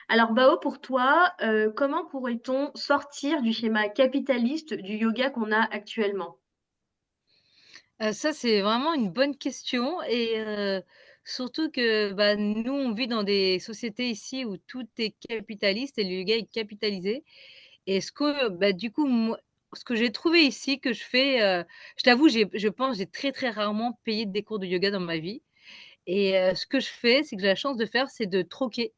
Alors Bao, pour toi, comment pourrait-on sortir du schéma capitaliste du yoga qu'on a actuellement? Ça, c'est vraiment une bonne question et surtout que, bah, nous, on vit dans des sociétés ici où tout est capitaliste et le yoga est capitalisé et ce que, bah, du coup, moi, ce que j'ai trouvé ici que je fais, je t'avoue, je pense, j'ai très, très rarement payé des cours de yoga dans ma vie et ce que je fais, c'est que j'ai la chance de faire, c'est de troquer.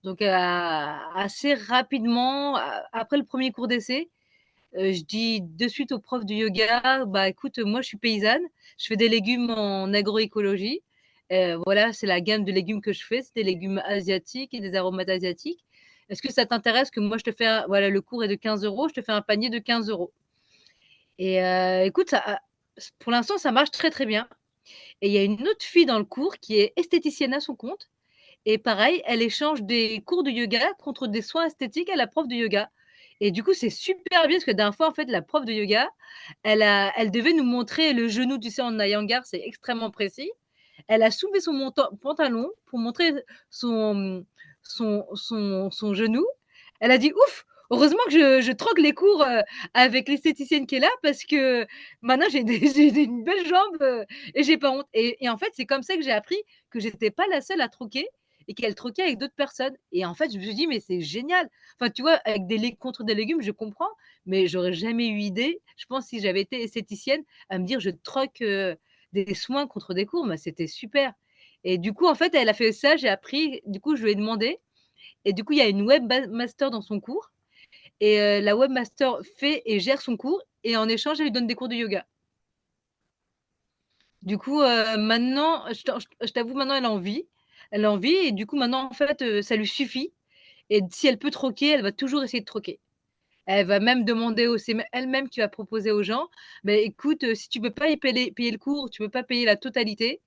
Donc assez rapidement, après le premier cours d'essai, je dis de suite au prof de yoga: «Bah, écoute, moi, je suis paysanne, je fais des légumes en agroécologie. Voilà, c'est la gamme de légumes que je fais, c'est des légumes asiatiques et des aromates asiatiques. Est-ce que ça t'intéresse que moi, je te fais un voilà, le cours est de 15 €, je te fais un panier de 15 € et écoute, ça a pour l'instant, ça marche très, très bien et il y a une autre fille dans le cours qui est esthéticienne à son compte et pareil, elle échange des cours de yoga contre des soins esthétiques à la prof de yoga et du coup, c'est super bien parce que la dernière fois, en fait, la prof de yoga, elle devait nous montrer le genou, tu sais, en Iyengar, c'est extrêmement précis. Elle a soulevé son pantalon pour montrer son, son genou. Elle a dit: «Ouf! Heureusement que je troque les cours, avec l'esthéticienne qui est là parce que maintenant j'ai des j'ai une belle jambe, et j'ai pas honte» et en fait, c'est comme ça que j'ai appris que j'étais pas la seule à troquer et qu'elle troquait avec d'autres personnes et en fait, je me suis dit: «Mais c'est génial!» Enfin, tu vois, avec contre des légumes, je comprends, mais j'aurais jamais eu idée, je pense, si j'avais été esthéticienne, à me dire: «Je troque, des soins contre des cours», bah, c'était super et du coup, en fait, elle a fait ça, j'ai appris, du coup, je lui ai demandé et du coup, il y a une webmaster dans son cours et la webmaster fait et gère son cours et en échange, elle lui donne des cours de yoga. Du coup, maintenant, je t'avoue, maintenant, elle a envie. Elle a envie et du coup, maintenant, en fait, ça lui suffit et si elle peut troquer, elle va toujours essayer de troquer. Elle va même demander c'est elle-même qui va proposer aux gens: «Beh, écoute, si tu peux pas y payer le cours, tu peux pas payer la totalité,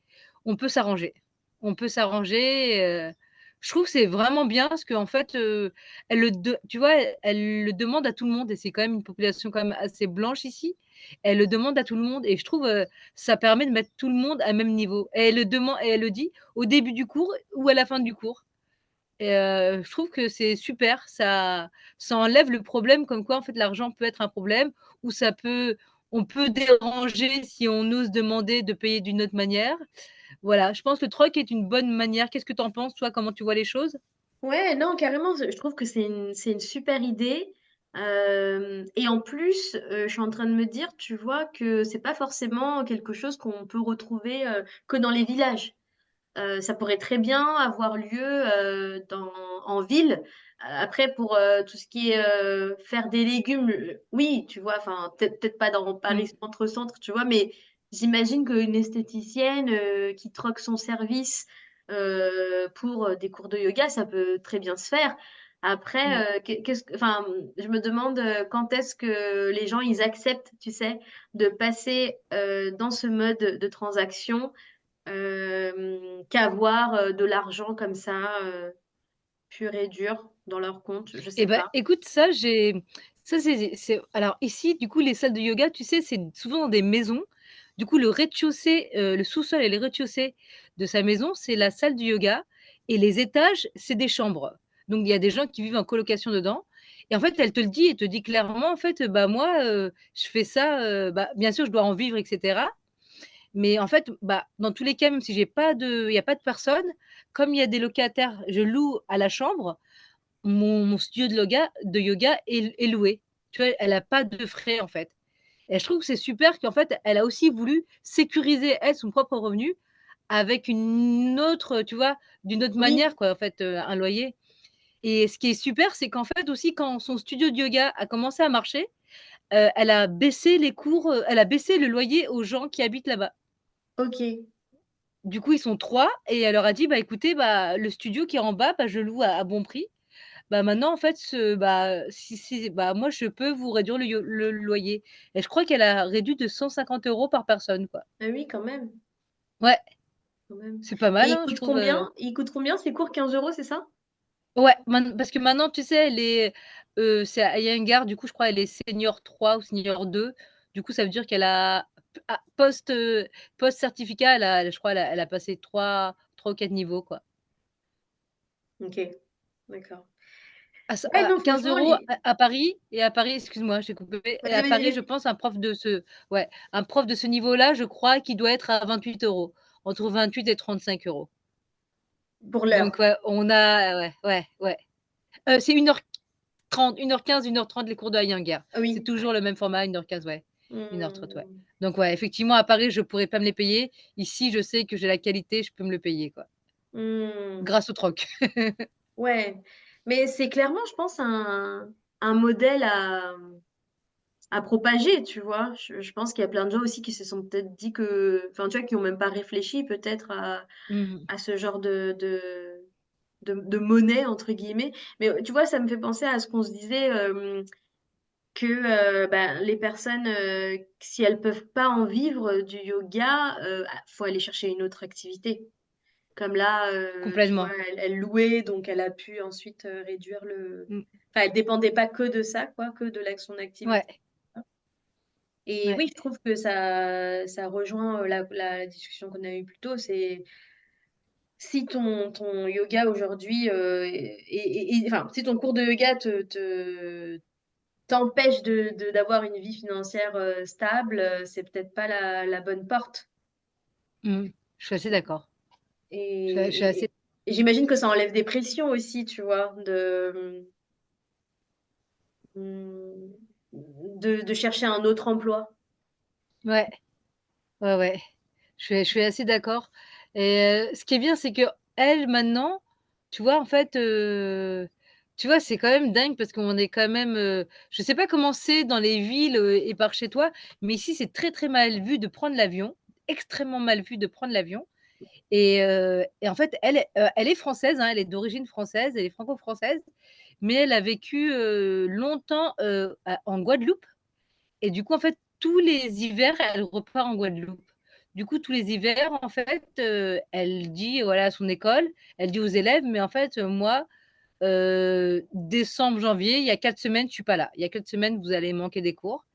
on peut s'arranger». On peut s'arranger, je trouve que c'est vraiment bien parce qu'en fait, elle le de tu vois, elle le demande à tout le monde et c'est quand même une population quand même assez blanche ici. Elle le demande à tout le monde et je trouve, ça permet de mettre tout le monde à même niveau et elle le dit au début du cours ou à la fin du cours. Et je trouve que c'est super, ça enlève le problème comme quoi, en fait, l'argent peut être un problème ou on peut déranger si on ose demander de payer d'une autre manière. Voilà, je pense que le troc est une bonne manière. Qu'est-ce que tu en penses, toi? Comment tu vois les choses? Ouais, non, carrément, je trouve que c'est une super idée. Et en plus, je suis en train de me dire, tu vois, que c'est pas forcément quelque chose qu'on peut retrouver que dans les villages. Ça pourrait très bien avoir lieu en ville. Après, pour tout ce qui est faire des légumes, oui, tu vois, enfin, peut-être pas dans Mmh. Paris centre-centre, tu vois, mais j'imagine qu'une esthéticienne qui troque son service pour des cours de yoga, ça peut très bien se faire. Mmh. Après, enfin, je me demande quand est-ce que les gens ils acceptent, tu sais, de passer dans ce mode de transaction qu'avoir, de l'argent comme ça, pur et dur dans leur compte, je Et sais bah, pas. écoute, ça c'est alors ici, du coup, les salles de yoga, tu sais, c'est souvent dans des maisons. Du coup, le rez-de-chaussée, le sous-sol et le rez-de-chaussée de sa maison, c'est la salle du yoga et les étages, c'est des chambres. Donc il y a des gens qui vivent en colocation dedans et en fait, elle te dit clairement, en fait, bah, moi, je fais ça, bah, bien sûr, je dois en vivre et cetera. Mais en fait, bah, dans tous les cas, même si j'ai pas de il y a pas de personne, comme il y a des locataires, je loue à la chambre mon studio de yoga est loué. Tu vois? Elle a pas de frais, en fait et je trouve que c'est super qu'en fait, elle a aussi voulu sécuriser, elle, son propre revenu avec une autre, tu vois? D'une autre Oui, manière, quoi, en fait, un loyer et ce qui est super, c'est qu'en fait aussi, quand son studio de yoga a commencé à marcher, elle a baissé les cours, elle a baissé le loyer aux gens qui habitent là-bas. OK. Du coup, ils sont 3 et elle leur a dit: «Bah, écoutez, bah, le studio qui est en bas, bah, je loue à bon prix. Bah, maintenant, en fait, si bah, moi, je peux vous réduire le loyer» et je crois qu'elle a réduit de 150 € par personne, quoi. Ah oui, quand même, Ouais, quand même. c'est pas Et mal, hein, je trouve, il coûte combien ces cours? 15 €, c'est ça? ouais, parce que maintenant, tu sais, c'est à Iyengar, du coup, je crois, elle est senior 3 ou senior 2. Du coup, ça veut dire qu'elle a post certificat, je crois, elle a passé 3 ou 4 niveaux, quoi. OK, d'accord. Ouais, À non, 15 franchement, € à Paris, et à Paris, excuse-moi, je t'ai coupé, et vas-y, à vas-y, Paris, je vas-y. pense un prof de ce niveau-là, je crois qu'il doit être à 28 €, entre 28 et 35 €. Pour Donc l'heure. ouais, on a ouais, ouais, ouais. C'est 1h30, 1h15, 1h30 les cours de Iyengar. Ah C'est oui. toujours le même format, 1h15, ouais, 1h30, ouais. Mmh. Donc ouais, effectivement, à Paris, je pourrais pas me les payer. Ici, je sais que j'ai la qualité, je peux me le payer, quoi, Mmh. grâce au troc. Ouais, mais c'est clairement, je pense, un modèle à propager, tu vois? Je pense qu'il y a plein de gens aussi qui se sont peut-être dit que enfin, tu vois, qui ont même pas réfléchi peut-être Mmh mh. à ce genre de «monnaie» entre guillemets. Mais, tu vois, ça me fait penser à ce qu'on se disait, que, ben, les personnes, si elles peuvent pas en vivre, du yoga, faut aller chercher une autre activité. Comme là, tu vois, Complètement. elle louait, donc elle a pu ensuite, réduire Mmh. elle dépendait pas que de ça quoi, que de son Ouais, activité. Et ouais. oui, je trouve que ça rejoint, la discussion qu'on a eue plus tôt, c'est si ton yoga aujourd'hui, enfin, si ton cours de yoga t'empêche d'avoir une vie financière, stable, c'est peut-être pas la bonne porte. Mmh. Je suis assez d'accord. Et Je suis et assez et et j'imagine que ça enlève des pressions aussi, tu vois? Mmh, de chercher un autre emploi. ouais, ouais, ouais. Je suis assez d'accord, et ce qui est bien, c'est qu'elle, maintenant, tu vois, en fait, tu vois, c'est quand même dingue parce qu'on est quand même, je sais pas comment c'est dans les villes, et par chez toi, mais ici, c'est très, très mal vu de prendre l'avion, extrêmement mal vu de prendre l'avion, et en fait, elle est française, hein, elle est d'origine française, elle est franco-française, mais elle a vécu, longtemps, en Guadeloupe. Et du coup, en fait, tous les hivers, elle repart en Guadeloupe. Du coup, tous les hivers, en fait, elle dit, voilà, à son école, elle dit aux élèves: «Mais en fait, moi, décembre, janvier, il y a 4 semaines, je suis pas là. Il y a 4 semaines, vous allez manquer des cours».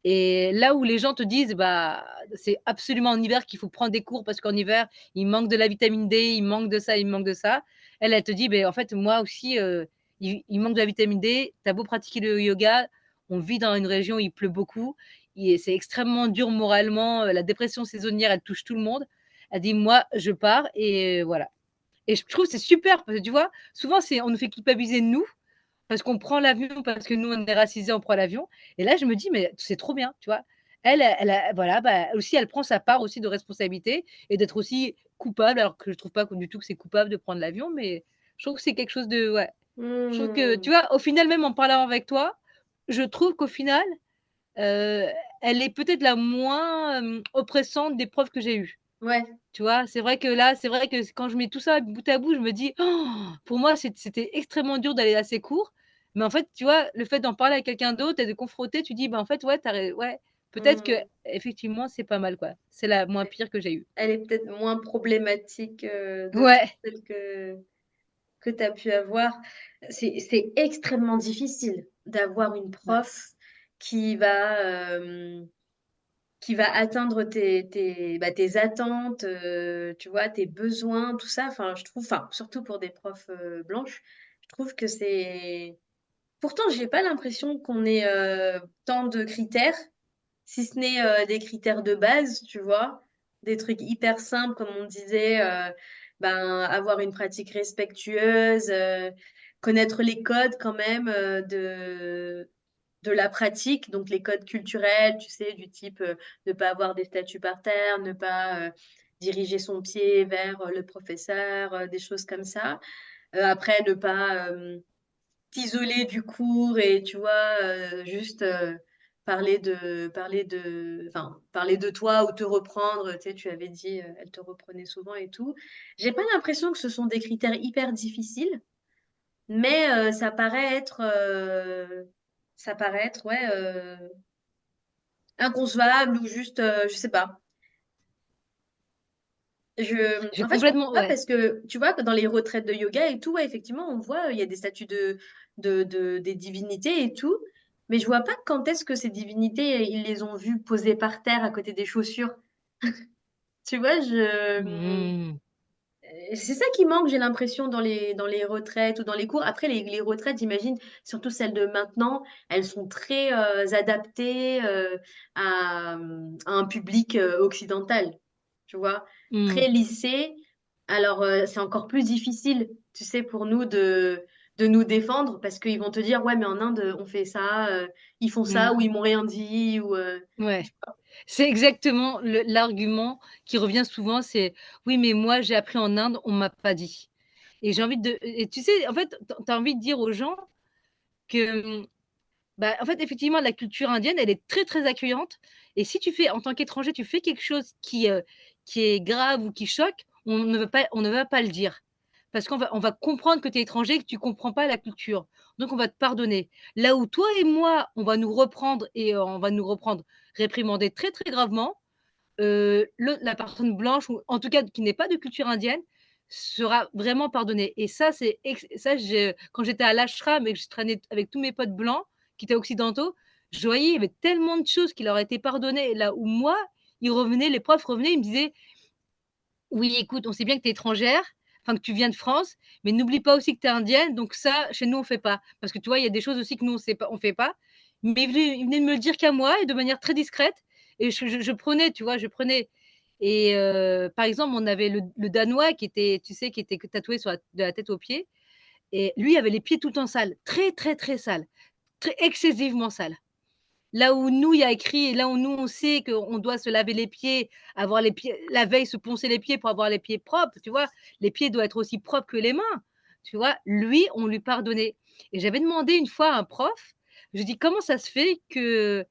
Et là où les gens te disent: «Bah, c'est absolument en hiver qu'il faut prendre des cours parce qu'en hiver, il manque de la vitamine D, il manque de ça, il manque de ça». Elle te dit: «Beh, en fait, moi aussi, il manque de la vitamine D. Tu as beau pratiquer le yoga, on vit dans une région où il pleut beaucoup et c'est extrêmement dur moralement, la dépression saisonnière, elle touche tout le monde». Elle dit: «Moi, je pars», et voilà. Et je trouve que c'est super parce que tu vois, souvent on nous fait culpabiliser nous parce qu'on prend l'avion, parce que nous, on est racisés, on prend l'avion, et là, je me dis: «Mais c'est trop bien», tu vois? Elle a voilà, bah, aussi, elle prend sa part aussi de responsabilité et d'être aussi coupable, alors que je trouve pas du tout que c'est coupable de prendre l'avion, mais je trouve que c'est quelque chose de ouais. Je trouve que, tu Mmh. vois, au final, même en parlant avec toi, je trouve qu'au final, heu, elle est peut-être la moins, oppressante des profs que j'ai eues. Ouais. Tu vois? C'est vrai que là, c'est vrai que quand je mets tout ça bout à bout, je me dis: «Oh, pour moi, c'était extrêmement dur d'aller à ces cours». Mais en fait, tu vois, le fait d'en parler à quelqu'un d'autre et de confronter, tu dis: «Bah, en fait, ouais, ouais, peut-être Mmh. qu'effectivement, c'est pas mal, quoi. C'est la moins Ouais. pire que j'ai eue». Elle est peut-être moins problématique, de toutes Ouais, celles que tu as pu avoir. C'est extrêmement difficile d'avoir une ouais. prof qui va, qui va atteindre tes attentes, tu vois, tes besoins, tout ça. Enfin, je trouve enfin, surtout pour des profs, blanches, je trouve que c'est pourtant, j'ai pas l'impression qu'on ait, tant de critères, si ce n'est, des critères de base, tu vois? Des trucs hyper simples comme on disait, ben, avoir une pratique respectueuse, connaître les codes quand même, de la pratique, donc les codes culturels, tu sais, du type, ne pas avoir des statues par terre, ne pas, diriger son pied vers, le professeur, des choses comme ça. Après ne pas, t'isoler du cours et tu vois, juste, parler de toi ou te reprendre, tu sais, tu avais dit, elle te reprenait souvent et tout. J'ai pas l'impression que ce sont des critères hyper difficiles, mais ça paraît être, ouais, inconcevable ou juste, je sais pas. J'ai En fait, je comprends complètement pas ouais. parce que tu vois que dans les retraites de yoga et tout, ouais, effectivement, on voit, il y a des statues des divinités et tout, mais je vois pas quand est-ce que ces divinités, ils les ont vues posées par terre à côté des chaussures. Tu vois? Mmh. c'est ça qui manque, j'ai l'impression, dans les retraites ou dans les cours. Après, les retraites, j'imagine, surtout celles de maintenant, elles sont très adaptées à un public occidental, tu vois, Mmh. très lissé. Alors, c'est encore plus difficile, tu sais, pour nous de nous défendre parce qu'ils vont te dire, ouais, mais en Inde, on fait ça, ils font ça, Mmh. ou ils m'ont rien dit, ou Ouais. C'est exactement le l'argument qui revient souvent, c'est: «Oui, mais moi j'ai appris en Inde, on m'a pas dit» et j'ai envie de et tu sais, en fait, tu as envie de dire aux gens que, bah, en fait, effectivement, la culture indienne, elle est très, très accueillante et si tu fais en tant qu'étranger, tu fais quelque chose qui est grave ou qui choque, on ne va pas le dire. Parce qu'on va comprendre que tu es étranger, que tu comprends pas la culture. Donc on va te pardonner. Là où toi et moi, on va nous reprendre et on va nous reprendre, réprimander très, très gravement, le la personne blanche ou en tout cas qui n'est pas de culture indienne, sera vraiment pardonnée et ça, c'est ex ça je quand j'étais à l'ashram et que je traînais avec tous mes potes blancs qui étaient occidentaux, je voyais, il y avait tellement de choses qui leur étaient pardonnées, là où moi, ils revenaient, les profs revenaient, ils me disaient: «Oui, écoute, on sait bien que tu es étrangère, enfin que tu viens de France, mais n'oublie pas aussi que tu es indienne, donc ça, chez nous, on fait pas». Parce que tu vois, il y a des choses aussi que nous, on fait pas, mais ils venaient de me le dire qu'à moi et de manière très discrète et je prenais, tu vois? Je prenais et par exemple, on avait le Danois qui était, tu sais, qui était tatoué sur la de la tête aux pieds et lui avait les pieds tout le temps sales, très, très, très sales, très excessivement sales. Là où nous, il y a écrit là où nous, on sait qu'on doit se laver les pieds, avoir les pieds la veille, se poncer les pieds pour avoir les pieds propres, tu vois? Les pieds doivent être aussi propres que les mains, tu vois? Lui, on lui pardonnait et j'avais demandé une fois à un prof, je dis: «Comment ça se fait que»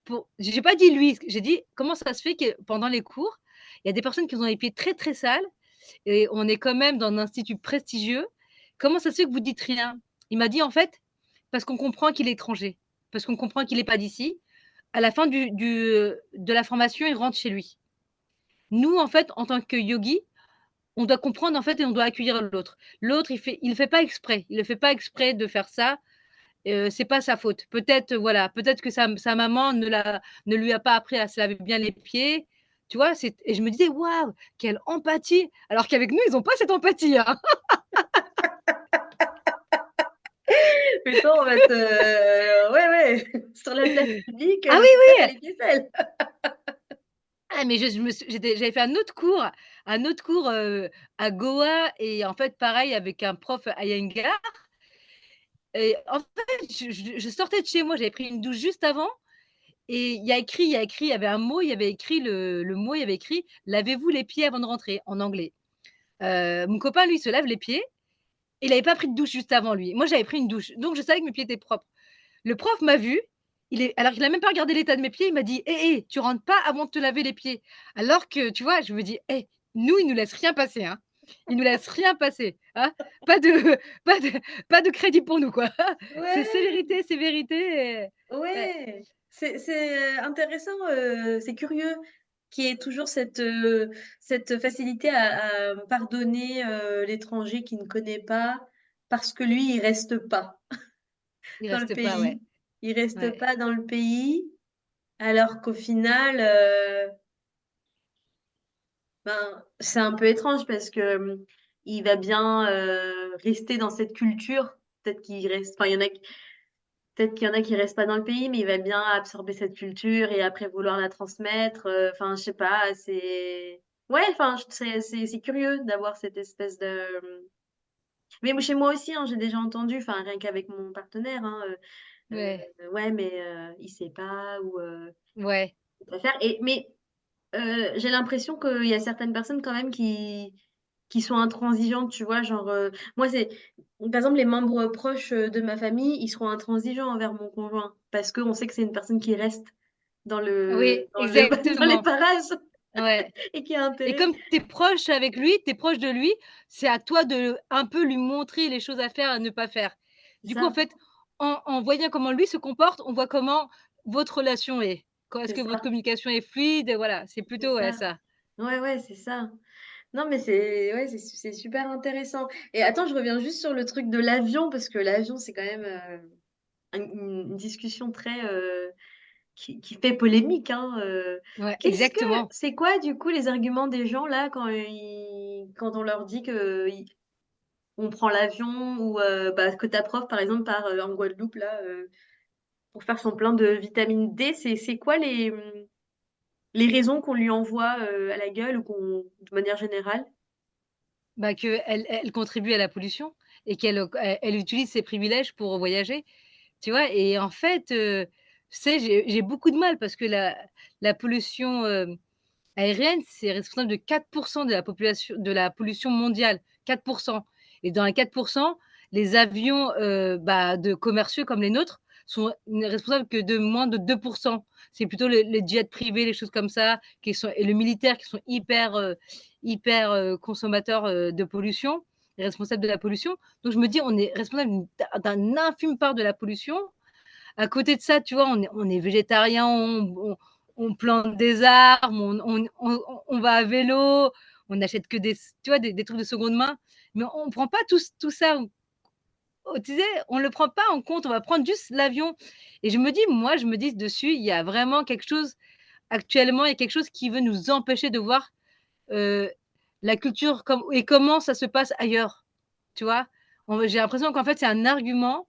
pour j'ai pas dit lui, j'ai dit: «Comment ça se fait que pendant les cours, il y a des personnes qui ont les pieds très, très sales et on est quand même dans un institut prestigieux. Comment ça se fait que vous dites rien?» Il m'a dit: «En fait, parce qu'on comprend qu'il est étranger, parce qu'on comprend qu'il est pas d'ici. À la fin de la formation, il rentre chez lui. Nous, en fait, en tant que yogi, on doit comprendre, en fait, et on doit accueillir l'autre. L'autre, il le fait pas exprès. Il le fait pas exprès de faire ça, c'est pas sa faute. Peut-être, voilà, peut-être que sa maman ne lui a pas appris à se laver bien les pieds». Tu vois? C'est et je me disais: «Waouh, quelle empathie!» alors qu'avec nous, ils ont pas cette empathie, hein. Mais toi, on va te ouais, ouais, sur la place publique, Ah oui, toi, tu oui! les ficelles. Ah mais je me suis j'avais fait un autre cours, à Goa et en fait pareil avec un prof Iyengar et en fait je sortais de chez moi, j'avais pris une douche juste avant et il y avait un mot, il y avait écrit le mot, il y avait écrit: «Lavez-vous les pieds avant de rentrer» en anglais. Mon copain lui se lave les pieds et il avait pas pris de douche juste avant lui. Moi j'avais pris une douche, donc je savais que mes pieds étaient propres. Le prof m'a vu, alors qu'il a même pas regardé l'état de mes pieds, il m'a dit: «Hé, hé, tu rentres pas avant de te laver les pieds». Alors que, tu vois, je me dis: «Hé, nous, ils nous laissent rien passer, hein. Ils nous laissent rien passer, hein. Pas de pas de pas de crédit pour nous, quoi. C'est Ouais, sévérité, sévérité et ouais, ouais, c'est intéressant, c'est curieux qu'il y ait toujours cette facilité à pardonner, l'étranger qui ne connaît pas, parce que lui, il reste pas il dans le reste pas, ouais, pays. Il reste ouais, pas dans le pays, alors qu'au final, ben, c'est un peu étrange parce que, il va bien, rester dans cette culture. Peut-être qu'il reste enfin, il y en a qui peut-être qu'il y en a qui restent pas dans le pays, mais il va bien absorber cette culture et après vouloir la transmettre, enfin, je sais pas, c'est ouais, enfin, je c'est curieux d'avoir cette espèce de, mais chez moi aussi, hein, j'ai déjà entendu, enfin, rien qu'avec mon partenaire, hein, ouais, «Ouais, mais il sait pas» ou ouais, «Il sait pas faire» et mais j'ai l'impression qu'il y a certaines personnes quand même qui sont intransigeantes, tu vois? Genre, moi, c'est par exemple, les membres proches, de ma famille, ils seront intransigeants envers mon conjoint parce qu'on sait que c'est une personne qui reste oui, dans le dans les exactement, parages ouais et qui a et intérêt comme tu es proche avec lui, tu es proche de lui, c'est à toi de un peu lui montrer les choses à faire, à ne pas faire. c'est Du coup, en ça, fait, en voyant comment lui se comporte, on voit comment votre relation est. Est-ce c'est que votre ça, communication est fluide? Voilà, c'est c'est plutôt, ouais, ça. ça. Ouais, ouais, c'est ça. Non, mais c'est ouais, c'est super intéressant et attends, je reviens juste sur le truc de l'avion parce que l'avion, c'est quand même, une discussion très, qui fait polémique, hein, Ouais, qu'est-ce que exactement. c'est quoi du coup les arguments des gens là quand on leur dit que on prend l'avion ou bah, que ta prof, par exemple, part, en Guadeloupe là, pour faire son plein de vitamine D, c'est quoi les raisons qu'on lui envoie, à la gueule ou qu'on de manière générale? Bah, qu'elle contribue à la pollution et elle utilise ses privilèges pour voyager, tu vois? Et en fait, tu sais, j'ai beaucoup de mal parce que la pollution, aérienne, c'est responsable de 4 de la population de la pollution mondiale, 4. Et dans les 4, les avions, bah, de commerciaux comme les nôtres sont n responsables que de moins de 2. C'est plutôt les jets privés, les choses comme ça, qui sont et le militaire qui sont hyper, consommateurs, de pollution et responsables de la pollution. Donc je me dis: «On est responsable d'un infime part de la pollution». À côté de ça, tu vois, on est végétarien, on plante des arbres, on va à vélo, on n'achète que tu vois, des trucs de seconde main, mais on prend pas tout ça, tu sais, on le prend pas en compte, on va prendre juste l'avion. Et je me dis dessus, il y a vraiment quelque chose actuellement, il y a quelque chose qui veut nous empêcher de voir, heu, la culture comme et comment ça se passe ailleurs, tu vois? J'ai l'impression qu'en fait, c'est un argument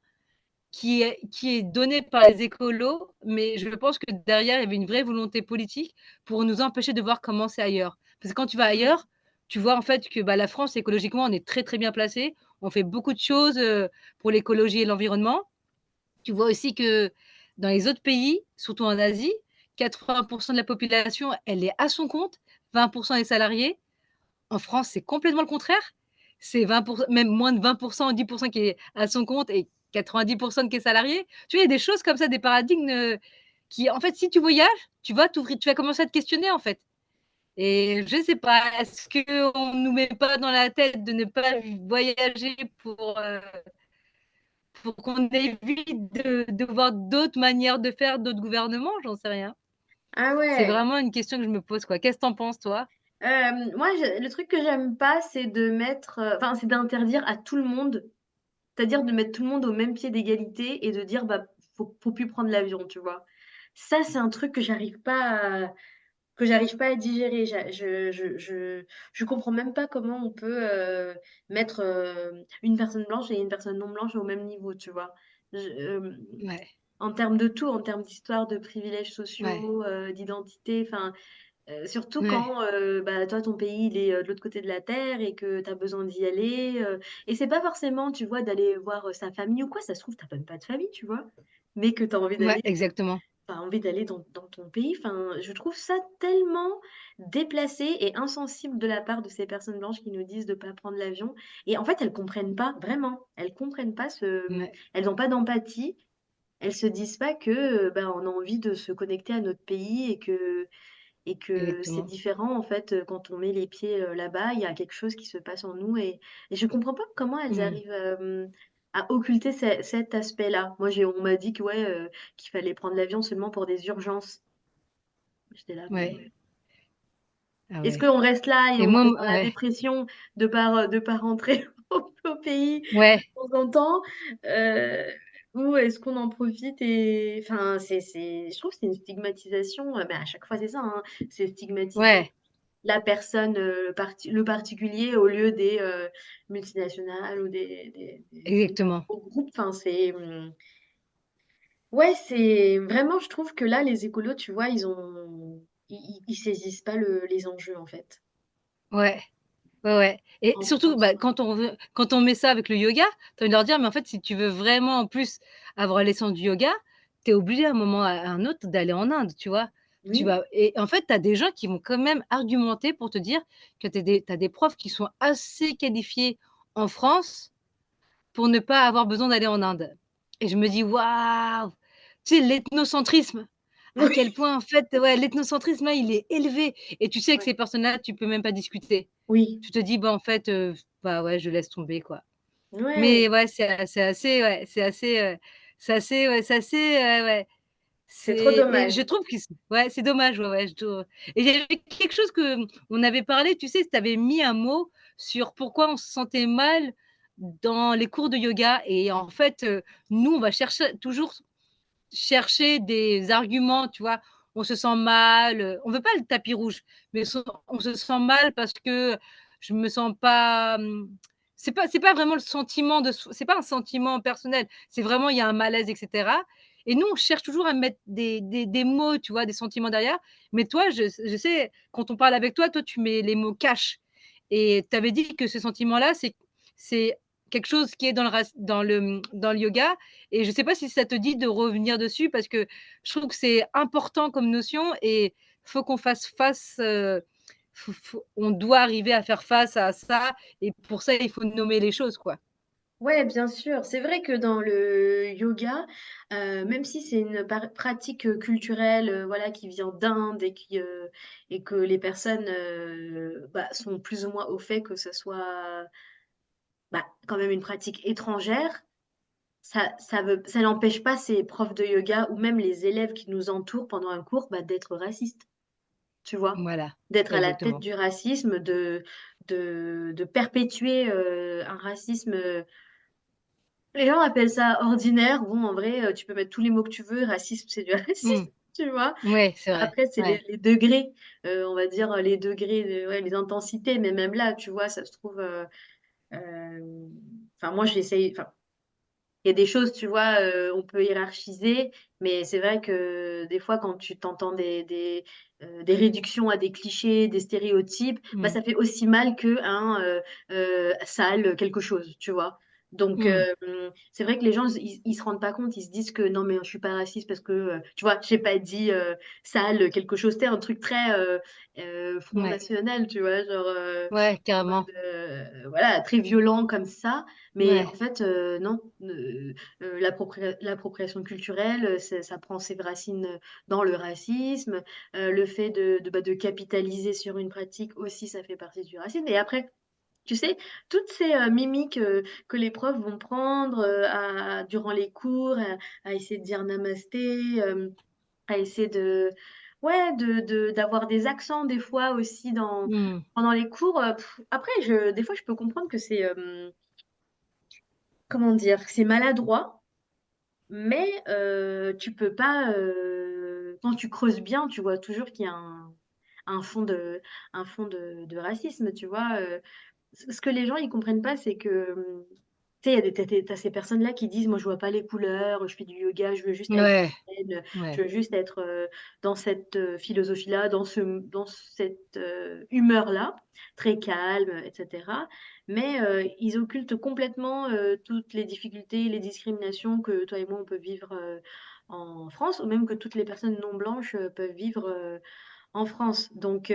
qui est donné par les écolos, mais je pense que derrière, il y avait une vraie volonté politique pour nous empêcher de voir comment c'est ailleurs. Parce que quand tu vas Mmh. ailleurs, tu vois en fait que, bah, la France écologiquement, on est très, très bien placé. On fait beaucoup de choses, pour l'écologie et l'environnement. Tu vois aussi que dans les autres pays, surtout en Asie, 80 de la population, elle est à son compte, 20 des salariés. En France, c'est complètement le contraire. C'est 20, même moins de 20, 10 qui est à son compte et 90 de qui est salarié. Tu vois, il y a des choses comme ça, des paradigmes, qui en fait, si tu voyages, tu vas commencer à te questionner, en fait. Et je sais pas, est-ce qu'on nous met pas dans la tête de ne pas voyager pour qu'on évite de voir d'autres manières de faire, d'autres gouvernements? J'en sais rien. Ah C'est ouais. vraiment une question que je me pose, quoi. Qu'est-ce que tu en penses, toi? Moi, le truc que j'aime pas, c'est de mettre, enfin, c'est d'interdire à tout le monde, c'est-à-dire de mettre tout le monde au même pied d'égalité et de dire: «Bah, faut plus prendre l'avion», tu vois? Ça, c'est un truc que j'arrive pas à digérer. Je comprends même pas comment on peut, mettre, une personne blanche et une personne non blanche au même niveau, tu vois? Je Ouais, En termes de tout, en termes d'histoire, de privilèges ouais, sociaux, d'identité, enfin, surtout ouais, quand, bah, toi, ton pays, il est, de l'autre côté de la terre et que tu as besoin d'y aller, et c'est pas forcément, tu vois, d'aller voir, sa famille ou quoi, ça se trouve, tu as même pas de famille, tu vois? Mais que tu as envie ouais, d'aller exactement. dans ton pays. Enfin, je trouve ça tellement déplacé et insensible de la part de ces personnes blanches qui nous disent de pas prendre l'avion et en fait, elles comprennent pas, vraiment. Elles comprennent pas Ouais, elles ont pas d'empathie. Elles se disent pas que, ben, on a envie de se connecter à notre pays et que c'est exactement. différent, en fait, quand on met les pieds, là-bas, il y a quelque chose qui se passe en nous et je comprends pas comment elles Mmh. arrivent, à occulter cet aspect-là. Moi, on m'a dit que, ouais, qu'il fallait prendre l'avion seulement pour des urgences. J'étais là: «Mais Ouais, ah est-ce ouais. qu'on reste là et Et on moi, reste dans la ouais, dépression de pas rentrer au pays de ouais, temps en temps? Heu, ou est-ce qu'on en profite et enfin, je trouve que c'est une stigmatisation, bah, à chaque fois, c'est ça, hein, c'est stigmatiser ouais, la personne, le particulier au lieu des, multinationales ou des exactement. gros groupes. Enfin, ouais, c'est vraiment je trouve que là, les écolos, tu vois, ils saisissent pas les enjeux, en fait, Ouais, ouais, ouais. Et en surtout, France. bah, quand on met ça avec le yoga, tu as envie de leur dire: «Mais en fait, si tu veux vraiment en plus avoir l'essence du yoga, tu es obligé à un moment à un autre d'aller en Inde», tu vois? Tu Oui, vas et en fait, tu as des gens qui vont quand même argumenter pour te dire que tu as des profs qui sont assez qualifiés en France pour ne pas avoir besoin d'aller en Inde. Et je me dis: «Waouh!» Tu sais, l'ethnocentrisme, à oui, quel point en fait, ouais, l'ethnocentrisme là, il est élevé et tu sais que ouais, ces personnes-là, tu peux même pas discuter. oui, Tu te dis: «Bah, en fait, bah, ouais, je laisse tomber, quoi». ouais, Mais ouais, c'est assez ouais, c'est assez, ouais, c'est trop et dommage. je trouve que ouais, c'est dommage, ouais, ouais, je trouve. Et il y avait quelque chose que, on avait parlé, tu sais, tu avais mis un mot sur pourquoi on se sentait mal dans les cours de yoga et en fait, nous, on va toujours chercher des arguments, tu vois? On se sent mal, on veut pas le tapis rouge, mais on se sent mal parce que je me sens pas, c'est pas vraiment le sentiment c'est pas un sentiment personnel, c'est vraiment il y a un malaise et cetera et nous, on cherche toujours à mettre des mots, tu vois, des sentiments derrière, mais toi, je sais, quand on parle avec toi, toi, tu mets les mots cash et tu avais dit que ce sentiment-là, c'est quelque chose qui est dans le yoga et je sais pas si ça te dit de revenir dessus parce que je trouve que c'est important comme notion et faut qu'on fasse face, on doit arriver à faire face à ça et pour ça, il faut nommer les choses, quoi. Ouais, bien sûr. C'est vrai que dans le yoga, même si c'est une pratique culturelle, voilà, qui vient d'Inde et que les personnes bah, sont plus ou moins au fait que ce soit bah, quand même une pratique étrangère, ça n'empêche pas ces profs de yoga ou même les élèves qui nous entourent pendant un cours bah, d'être racistes, tu vois, Voilà, d'être à la tête exactement. du racisme, de perpétuer un racisme. Les gens appellent ça ordinaire. Bon, en vrai, tu peux mettre tous les mots que tu veux. Racisme, c'est du Mmh. racisme, tu vois? Ouais, c'est vrai. Après, c'est Ouais. les degrés, on va dire les degrés de ouais, les intensités, mais même là, tu vois, ça se trouve, enfin moi j'essaye enfin, il y a des choses, tu vois, on peut hiérarchiser, mais c'est vrai que des fois quand tu t'entends des réductions à des clichés, des stéréotypes, bah, Mmh. ça fait aussi mal qu'un, sale quelque chose, tu vois? Donc Mmh. c'est vrai que les gens ils se rendent pas compte, ils se disent que: «Non mais je suis pas raciste parce que, tu vois, j'ai pas dit, sale quelque chose». Tu un truc très, Front Ouais. National, tu vois? Genre, Ouais, en carrément. mode, voilà, très violent comme ça, mais en Ouais. fait, non, l'appropriation culturelle, ça prend ses racines, dans le racisme, le fait de capitaliser sur une pratique aussi, ça fait partie du racisme et après, tu sais, toutes ces, mimiques, que les profs vont prendre, à durant les cours, à essayer de dire namasté, à essayer de ouais, d'avoir des accents des fois aussi Mmh. pendant les cours, après des fois je peux comprendre que c'est, comment dire? C'est maladroit, mais tu peux pas, quand tu creuses bien, tu vois toujours qu'il y a un fond de racisme, tu vois? Ce que les gens ils comprennent pas, c'est que, tu sais, il y a tu ces personnes-là qui disent: «Moi, je vois pas les couleurs, je fais du yoga, je veux juste être Ouais. zen, je Ouais. veux juste être, dans cette, philosophie-là, dans cette, humeur-là, très calme, et cetera». Mais ils occultent complètement, toutes les difficultés, les discriminations que toi et moi, on peut vivre, en France ou même que toutes les personnes non blanches, peuvent vivre, en France. Donc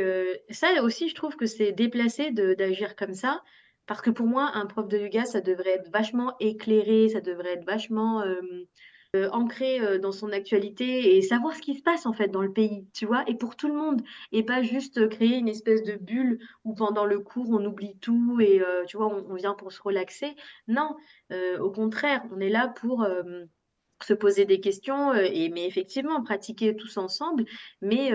ça aussi, je trouve que c'est déplacé d'agir comme ça, parce que pour moi, un prof de yoga, ça devrait être vachement éclairé, ça devrait être vachement, ancré, dans son actualité et savoir ce qui se passe, en fait, dans le pays, tu vois? Et pour tout le monde et pas juste, créer une espèce de bulle où pendant le cours, on oublie tout et tu vois, on vient pour se relaxer. Non, au contraire, on est là pour, se poser des questions, et mais effectivement pratiquer tous ensemble, mais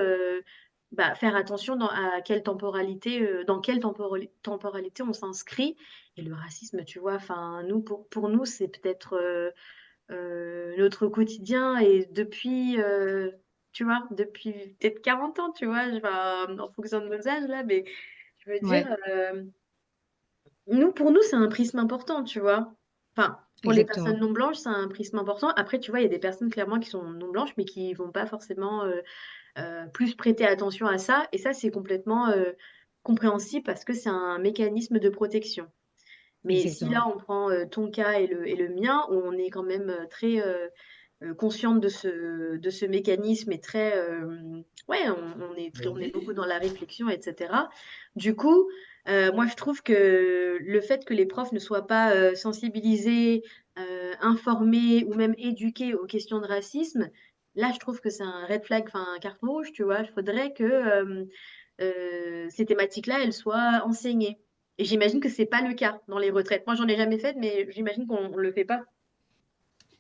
bah, faire attention à quelle temporalité, dans quelle temporalité on s'inscrit et le racisme, tu vois? Enfin, nous, pour nous, c'est peut-être, notre quotidien et depuis, tu vois? Depuis peut-être 40 ans, tu vois? Enfin, en fonction de nos âges là, mais je veux dire, Ouais, pour nous, c'est un prisme important, tu vois? Enfin, pour les exactement. personnes non blanches, c'est un prisme important. Après, tu vois, il y a des personnes clairement qui sont non blanches, mais qui vont pas forcément, plus prêter attention à ça et ça, c'est complètement, compréhensible parce que c'est un mécanisme de protection. Mais si Exactement. là, on prend, ton cas et le mien, où on est quand même, très, consciente de ce mécanisme et très, ouais, on est beaucoup dans la réflexion et cetera. Du coup, moi, je trouve que le fait que les profs ne soient pas, sensibilisés, informés ou même éduqués aux questions de racisme, là, je trouve que c'est un red flag, enfin, un carton rouge, tu vois? Il faudrait que, ces thématiques-là, elles soient enseignées et j'imagine que c'est pas le cas dans les retraites. Moi, j'en ai jamais fait, mais j'imagine qu'on le fait pas.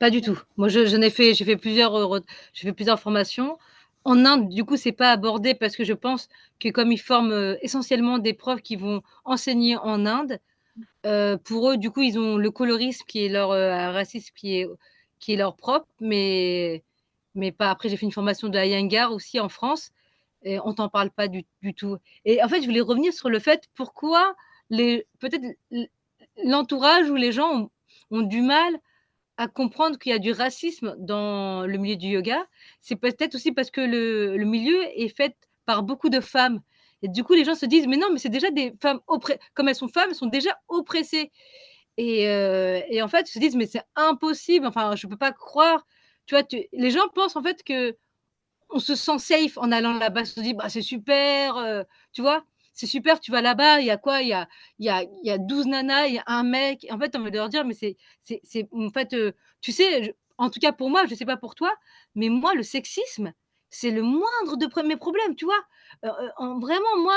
Pas du tout. Moi, j'ai fait plusieurs, j'ai fait plusieurs formations. En Inde, du coup, c'est pas abordé parce que je pense que comme ils forment, essentiellement des profs qui vont enseigner en Inde, pour eux, du coup, ils ont le colorisme qui est leur, un racisme qui est leur propre, mais pas après j'ai fait une formation de Iyengar aussi en France et on t'en parle pas du tout et en fait, je voulais revenir sur le fait, pourquoi peut-être l'entourage ou les gens ont du mal à comprendre qu'il y a du racisme dans le milieu du yoga. C'est peut-être aussi parce que le milieu est fait par beaucoup de femmes et du coup, les gens se disent: «Mais non, mais c'est déjà des femmes comme elles sont femmes, elles sont déjà oppressées» et en fait, ils se disent: «Mais c'est impossible, enfin, je peux pas croire». Tu vois? Les gens pensent en fait que on se sent safe en allant là-bas. On se dit: «Bah, c'est super», tu vois? C'est super, tu vas là-bas, il y a quoi? Il y a 12 nanas, il y a un mec. En fait, tu as envie de leur dire: «Mais c'est en fait, tu sais, en tout cas pour moi, je sais pas pour toi, mais moi, le sexisme, c'est le moindre de mes problèmes», tu vois? En vraiment, moi,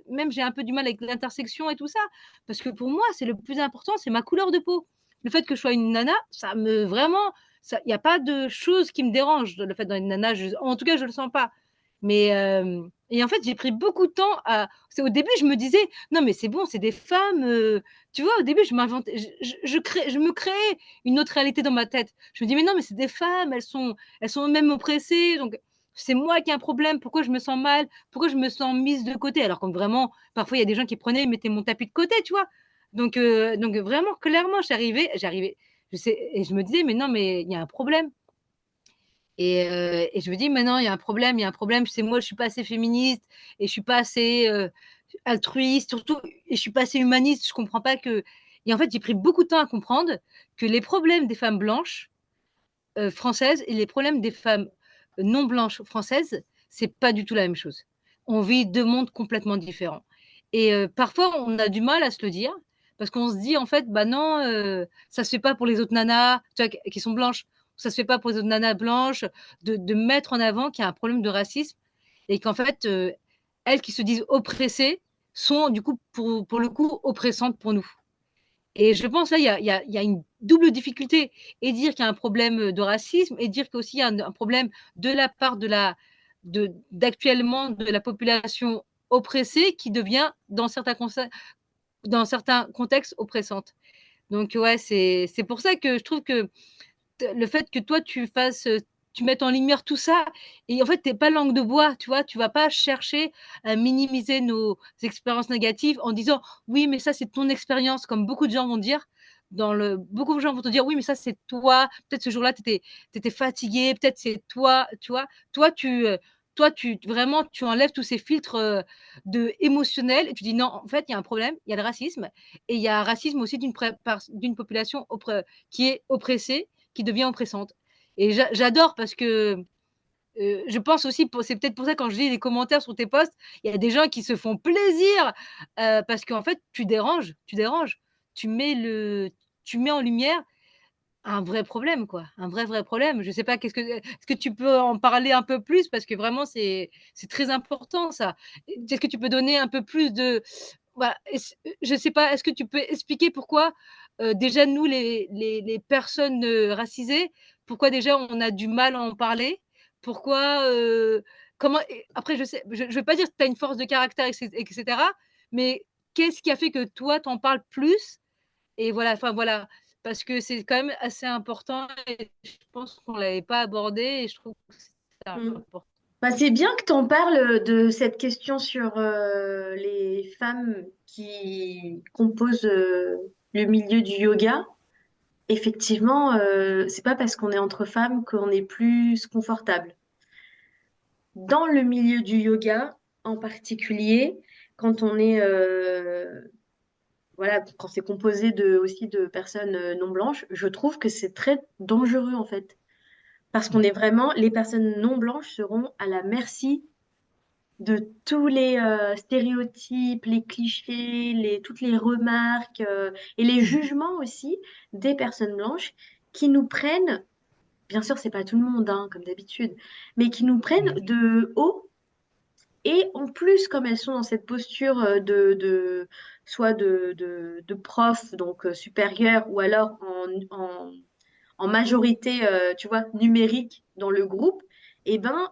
même j'ai un peu du mal avec l'intersection et tout ça, parce que pour moi, c'est le plus important, c'est ma couleur de peau. Le fait que je sois une nana, ça me vraiment, il y a pas de chose qui me dérange, le fait d'être une nana, en tout cas, je le sens pas. Mais et en fait, j'ai pris beaucoup de temps à au début, je me disais: «Non, mais c'est bon, c'est des femmes», tu vois? Au début, je m'inventais, je me créais une autre réalité dans ma tête. Je me dis: «Mais non, mais c'est des femmes, elles sont elles-mêmes oppressées, donc c'est moi qui ai un problème. Pourquoi je me sens mal? Pourquoi je me sens mise de côté?» alors que vraiment, parfois, il y a des gens qui prenaient, ils mettaient mon tapis de côté, tu vois? Donc vraiment, clairement, j'arrivais je sais et je me disais: «Mais non, mais il y a un problème». Et je me dis: «Mais non, il y a un problème, il y a un problème, c'est moi, je suis pas assez féministe et je suis pas assez, altruiste surtout et je suis pas assez humaniste, je comprends pas que». Et en fait, j'ai pris beaucoup de temps à comprendre que les problèmes des femmes blanches, françaises et les problèmes des femmes non blanches françaises, c'est pas du tout la même chose. On vit 2 mondes complètement différents et parfois, on a du mal à se le dire parce qu'on se dit en fait: «Bah non, ça se fait pas pour les autres nanas», tu vois, qui sont blanches. Ça se fait pas pour les autres nanas blanches, de mettre en avant qu'il y a un problème de racisme et qu'en fait, elles qui se disent oppressées sont du coup, pour le coup, oppressantes pour nous. Et je pense là, il y a une double difficulté et dire qu'il y a un problème, de racisme et dire qu'aussi il y a un problème de la part d'actuellement de la population oppressée qui devient dans certains contextes oppressante. Donc ouais, c'est pour ça que je trouve que le fait que toi tu mettes en lumière tout ça et en fait, tu es pas langue de bois, tu vois? Tu vas pas chercher à minimiser nos expériences négatives en disant: «Oui, mais ça, c'est ton expérience», comme beaucoup de gens vont dire. Beaucoup de gens vont te dire: «Oui, mais ça, c'est toi. Peut-être ce jour-là, tu étais fatigué, peut-être c'est toi», tu vois? Toi, tu vraiment, tu enlèves tous ces filtres, émotionnels et tu dis: «Non, en fait, il y a un problème, il y a le racisme et il y a un racisme aussi d'une population qui est oppressée, qui devient oppressante». Et j'adore parce que, je pense aussi c'est peut-être pour ça quand je lis les commentaires sur tes posts, il y a des gens qui se font plaisir, parce qu'en fait tu déranges, tu déranges. Tu mets le tu mets en lumière un vrai problème quoi, un vrai, vrai problème. Je sais pas est-ce que tu peux en parler un peu plus? Parce que vraiment c'est très important ça. Est-ce que tu peux donner un peu plus de voilà, je sais pas, est-ce que tu peux expliquer pourquoi, déjà nous les personnes, racisées, pourquoi déjà on a du mal à en parler? Pourquoi, comment et après je veux pas dire que tu as une force de caractère et cetera, mais qu'est-ce qui a fait que toi tu en parles plus? Et voilà, enfin voilà, parce que c'est quand même assez important et je pense qu'on l'avait pas abordé et je trouve que c'est Mm. important. Bah, c'est bien que tu en parles de cette question sur les femmes qui composent le milieu du yoga. Effectivement, c'est pas parce qu'on est entre femmes qu'on est plus confortable. Dans le milieu du yoga, en particulier, quand on est voilà, quand c'est composé aussi de personnes non blanches, je trouve que c'est très dangereux en fait. Parce qu'on Mmh. est vraiment, les personnes non blanches seront à la merci de tous les stéréotypes, les clichés, toutes les remarques et les Mmh. jugements aussi des personnes blanches qui nous prennent, bien sûr, c'est pas tout le monde, hein, comme d'habitude, mais qui nous prennent Mmh. de haut. Et en plus, comme elles sont dans cette posture soit de prof, donc supérieur, ou alors en majorité, tu vois, numérique dans le groupe, eh ben,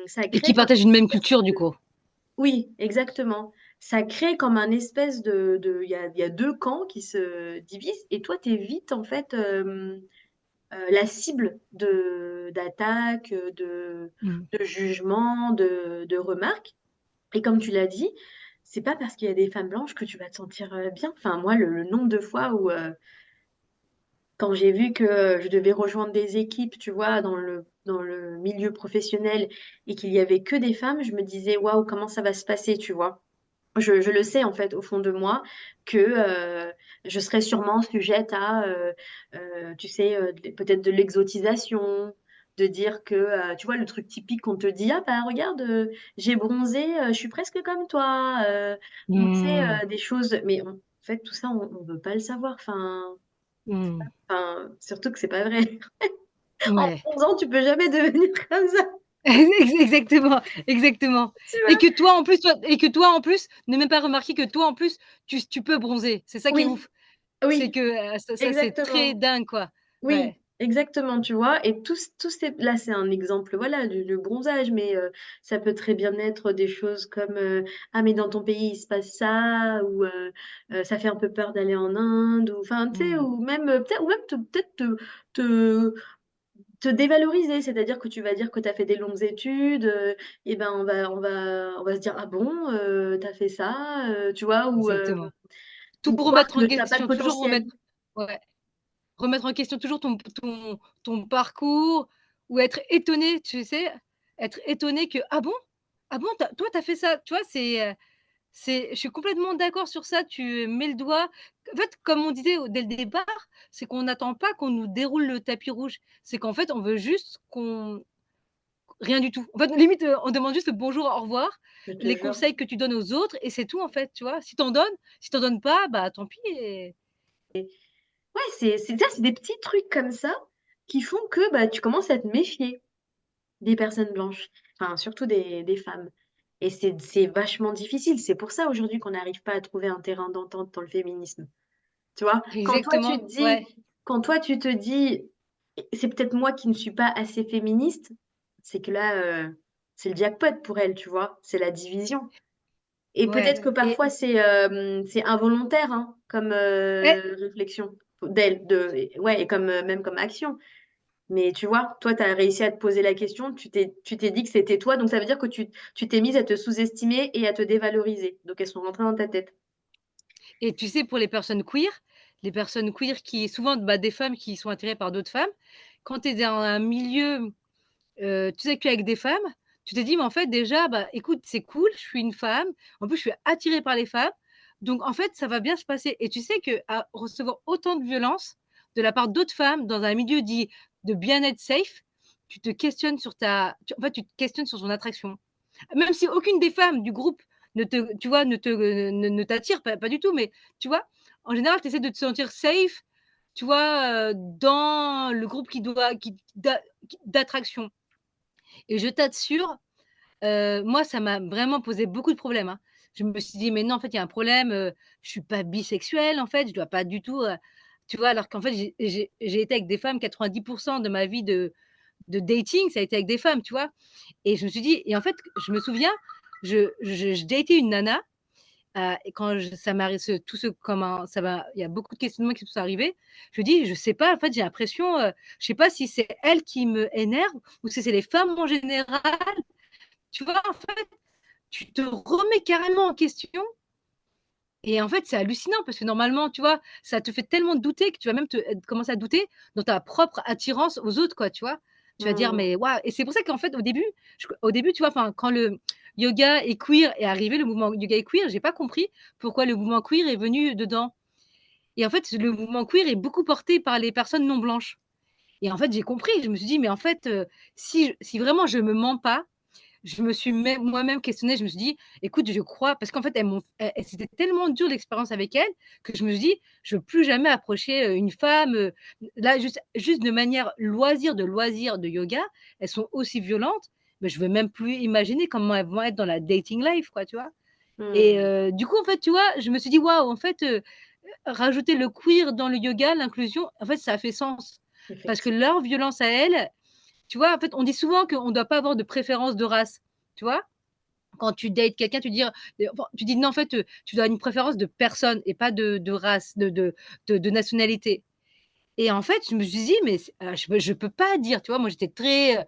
ça Et crée qui comme partagent une une même espèce culture du de... coup. Oui, exactement. Ça crée comme un espèce il y a deux camps qui se divisent, et toi, tu es vite, en fait, la cible d'attaques, Mmh. de jugements, de remarques. Et comme tu l'as dit, c'est pas parce qu'il y a des femmes blanches que tu vas te sentir bien. Enfin, moi, le nombre de fois où, quand j'ai vu que je devais rejoindre des équipes, tu vois, dans le milieu professionnel et qu'il y avait que des femmes, je me disais, waouh, comment ça va se passer, tu vois. Je le sais en fait au fond de moi que je serais sûrement sujette à, tu sais, peut-être de l'exotisation, de dire que, tu vois, le truc typique qu'on te dit, ah bah regarde, j'ai bronzé, je suis presque comme toi, ou tu sais, Mmh. des choses, mais en fait tout ça, on veut pas le savoir, Mmh. surtout que c'est pas vrai. En Ouais. 11 ans, tu peux jamais devenir comme ça, Exactement, exactement tu vois. et que toi, en plus, ne même pas remarquer que toi, en plus, tu peux bronzer. C'est ça qui est Oui, ouf. C'est oui, que, ça, c'est très exactement. dingue, quoi. Oui, Ouais. exactement, tu vois? Et tous ces là, c'est un exemple, voilà, du bronzage, mais ça peut très bien être des choses comme, «Ah mais dans ton pays, il se passe ça» ou «Ça fait un peu peur d'aller en Inde» ou enfin, tu sais? Mmh. Ou même, peut-être te te dévaloriser. C'est-à-dire que tu vas dire que tu as fait des longues études, et ben, on va se dire: «Ah bon, tu as fait ça?» Tu vois? Exactement. Tout Ou croire remettre en que tu as pas de question, toujours potentiel. remettre ouais, remettre en question toujours ton parcours ou être étonné, tu sais? Être étonné que: «Ah bon? Ah bon, tu as fait ça?» Tu vois? Je suis complètement d'accord sur ça, tu mets le doigt en fait, comme on disait dès le départ, c'est qu'on n'attend pas qu'on nous déroule le tapis rouge. C'est qu'en fait, on veut juste qu'on rien du tout. En fait, limite, on demande juste le bonjour, au revoir, Je te les jure. conseils que tu donnes aux autres et c'est tout, en fait, tu vois? Si tu en donnes pas, bah, tant pis et Ouais, c'est ça, c'est des petits trucs comme ça qui font que, bah, tu commences à te méfier des personnes blanches, enfin surtout des femmes et c'est vachement difficile. C'est pour ça aujourd'hui qu'on n'arrive pas à trouver un terrain d'entente dans le féminisme. Tu vois? exactement, ouais, Quand toi tu te dis: «C'est peut-être moi qui ne suis pas assez féministe», c'est que là, c'est le jackpot pour elle, tu vois? C'est la division et ouais peut-être que et parfois c'est involontaire, hein, comme, eh réflexion d'elle, ouais et comme, même comme action. Mais tu vois, toi, tu as réussi à te poser la question, tu t'es dit que c'était toi, donc ça veut dire que tu t'es mise à te sous-estimer et à te dévaloriser. Donc elles sont rentrées dans ta tête. et tu sais, pour les personnes queer qui souvent, bah, des femmes qui sont attirées par d'autres femmes, quand tu es dans un milieu tu sais qu'avec des femmes, tu te dis: «Mais en fait déjà, bah, écoute, c'est cool, je suis une femme, en plus je suis attirée par les femmes, donc en fait ça va bien se passer» et tu sais qu'à recevoir autant de violence de la part d'autres femmes dans un milieu dit de bien-être safe, tu te questionnes sur ta tu en fait, tu te questionnes sur ton attraction. Même si aucune des femmes du groupe ne te tu vois, ne t'attire, pas du tout, mais tu vois? En général, tu essaies de te sentir safe, tu vois, dans le groupe qui d'attraction. Et je t'assure, moi, ça m'a vraiment posé beaucoup de problèmes, hein. Je me suis dit: «Mais non, en fait, il y a un problème, je suis pas bisexuelle, en fait, je dois pas du tout, tu vois? Alors qu'en fait, j'ai été avec des femmes 90 de ma vie de dating, ça a été avec des femmes, tu vois? Et je me suis dit et en fait, je me souviens, je datais une nana, et quand je ça m'arrive ce tout ce comment ça va il y a beaucoup de questionnements qui sont arrivés. Je me dis: «Je sais pas, en fait, j'ai l'impression, je sais pas si c'est elle qui me énerve ou si c'est les femmes en général». Tu vois, en fait, tu te remets carrément en question et en fait, c'est hallucinant parce que normalement, tu vois, ça te fait tellement douter que tu vas même commencer à douter dans ta propre attirance aux autres, quoi, tu vois? Tu vas dire: Mmh. «Mais waouh» et c'est pour ça qu'en fait, au début, tu vois, enfin, quand le yoga et queer est arrivé, le mouvement yoga et queer, j'ai pas compris pourquoi le mouvement queer est venu dedans et en fait, le mouvement queer est beaucoup porté par les personnes non blanches et en fait, j'ai compris. Je me suis dit: «Mais en fait, si vraiment je me mens pas, je me suis même moi-même questionnée, je me suis dit: «Écoute, je crois» parce qu'en fait, c'était tellement dur l'expérience avec elle que je me suis dit: «Je veux plus jamais approcher, une femme, là, juste de manière loisir de yoga, elles sont aussi violentes, mais je veux même plus imaginer comment elles vont être dans la dating life», quoi, tu vois? Et Mmh. du coup, en fait, tu vois, je me suis dit: «Waouh, en fait, rajouter le queer dans le yoga, l'inclusion, en fait, ça a fait sens». Parce que Effectivement. leur violence à elles, tu vois, en fait, on dit souvent qu'on ne doit pas avoir de préférence de race, tu vois? Quand tu dates quelqu'un, enfin, tu dis: «Non, en fait, tu dois avoir une préférence de personne et pas de race, de nationalité» et en fait, je me suis dit: «Mais je peux pas dire», tu vois? Moi, j'étais très,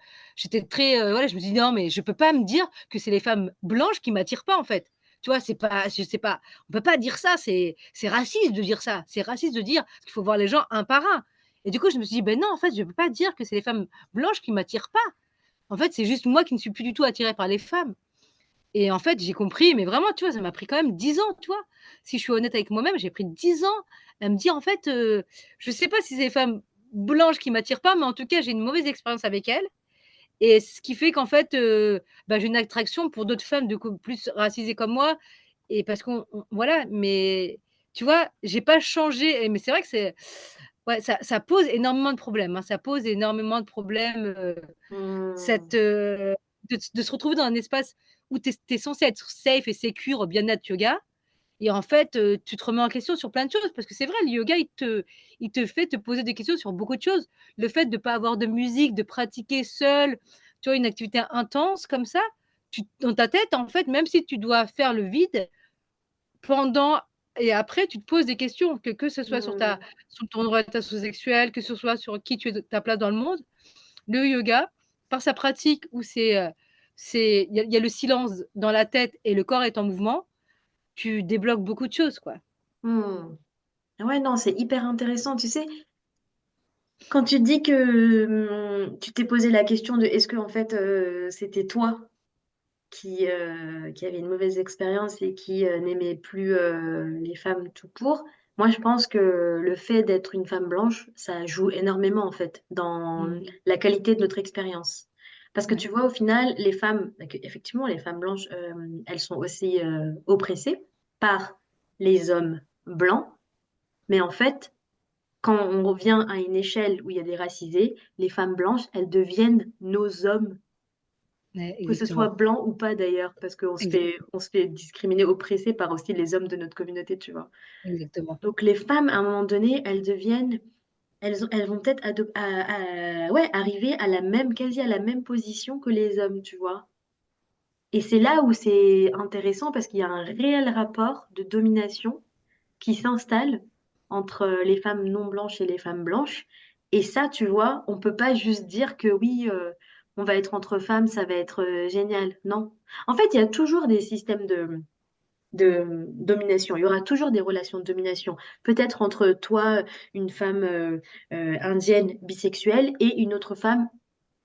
voilà, je me dis: «Non, mais je peux pas me dire que c'est les femmes blanches qui m'attirent pas, en fait». Tu vois? C'est pas je sais pas, on peut pas dire ça, c'est raciste de dire ça. C'est raciste de dire qu'il faut voir les gens un par un et du coup, je me suis dit: «Beh non, en fait, je peux pas dire que c'est les femmes blanches qui m'attirent pas. En fait, c'est juste moi qui ne suis plus du tout attirée par les femmes». Et en fait, j'ai compris, mais vraiment, tu vois, ça m'a pris quand même 10 ans, tu vois? Si je suis honnête avec moi-même, j'ai pris 10 ans à me dire: «En fait, je sais pas si c'est les femmes blanches qui m'attirent pas, mais en tout cas, j'ai une mauvaise expérience avec elles» et ce qui fait qu'en fait, bah, j'ai une attraction pour d'autres femmes du coup plus racisées comme moi et parce qu'on voilà, mais tu vois, j'ai pas changé et mais c'est vrai que c'est ouais, ça pose énormément de problèmes, hein, ça pose énormément de problèmes, cette, Mmh. de se retrouver dans un espace où tu es censé être safe et sécure, bien-être yoga et en fait, tu te remets en question sur plein de choses parce que c'est vrai, le yoga, il te fait te poser des questions sur beaucoup de choses. Le fait de pas avoir de musique, de pratiquer seul, tu vois, une activité intense comme ça, tu dans ta tête, en fait, même si tu dois faire le vide, pendant et après, tu te poses des questions, que ce soit Mmh. sur ton orientation sexuelle, que ce soit sur qui tu es, ta place dans le monde. Le yoga, par sa pratique où il y a le silence dans la tête et le corps est en mouvement, tu débloques beaucoup de choses, quoi. Mmh. Ouais, non, c'est hyper intéressant. Tu sais, quand tu dis que tu t'es posé la question de est-ce que en fait c'était toi qui avait une mauvaise expérience et qui n'aimait plus les femmes tout court, moi je pense que le fait d'être une femme blanche, ça joue énormément en fait dans Mmh. la qualité de notre expérience. Parce que Ouais, tu vois, au final, les femmes, effectivement, les femmes blanches, elles sont aussi oppressées par les hommes blancs, mais en fait, quand on revient à une échelle où il y a des racisés, les femmes blanches, elles deviennent nos hommes, ouais, que ce soit exactement, blanc ou pas d'ailleurs, parce qu'on se exact fait, on se fait discriminer, oppresser par aussi les hommes de notre communauté, tu vois. exactement. Donc les femmes, à un moment donné, elles vont peut-être ouais, arriver à la même, quasi à la même position que les hommes, tu vois. Et c'est là où c'est intéressant parce qu'il y a un réel rapport de domination qui s'installe entre les femmes non blanches et les femmes blanches. Et ça, tu vois, on peut pas juste dire que oui, on va être entre femmes, ça va être génial. Non. En fait, il y a toujours des systèmes de domination. Il y aura toujours des relations de domination. Peut-être entre toi, une femme indienne bisexuelle, et une autre femme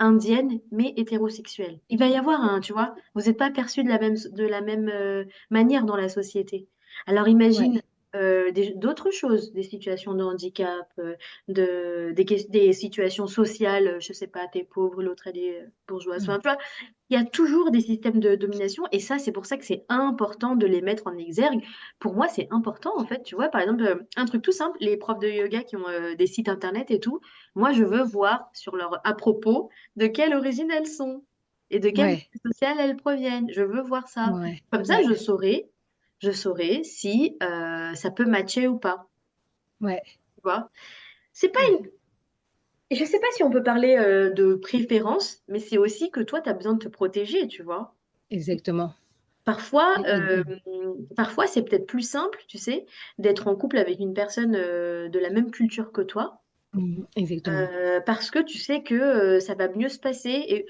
indienne mais hétérosexuelle. Il va y avoir un, tu vois, vous n'êtes pas perçus de la même manière dans la société. Alors Ouais. imagine d'autres choses, des situations de handicap, des situations sociales, je sais pas, t'es pauvre, l'autre elle est bourgeoise. Mmh. Enfin, tu vois, il y a toujours des systèmes de domination et ça, c'est pour ça que c'est important de les mettre en exergue. Pour moi, c'est important en fait, tu vois, par exemple, un truc tout simple, les profs de yoga qui ont des sites internet et tout, moi, je veux voir sur leur à propos de quelle origine elles sont et de quelle Ouais, classe sociale elles proviennent. Je veux voir ça. ouais, Comme ça, ouais, je saurai si ça peut matcher ou pas. ouais, Tu vois? C'est pas ouais, une... Et je sais pas si on peut parler de préférence, mais c'est aussi que toi, tu as besoin de te protéger, tu vois. exactement. Parfois, Et parfois c'est peut-être plus simple, tu sais, d'être en couple avec une personne de la même culture que toi, exactement. parce que tu sais que ça va mieux se passer. Et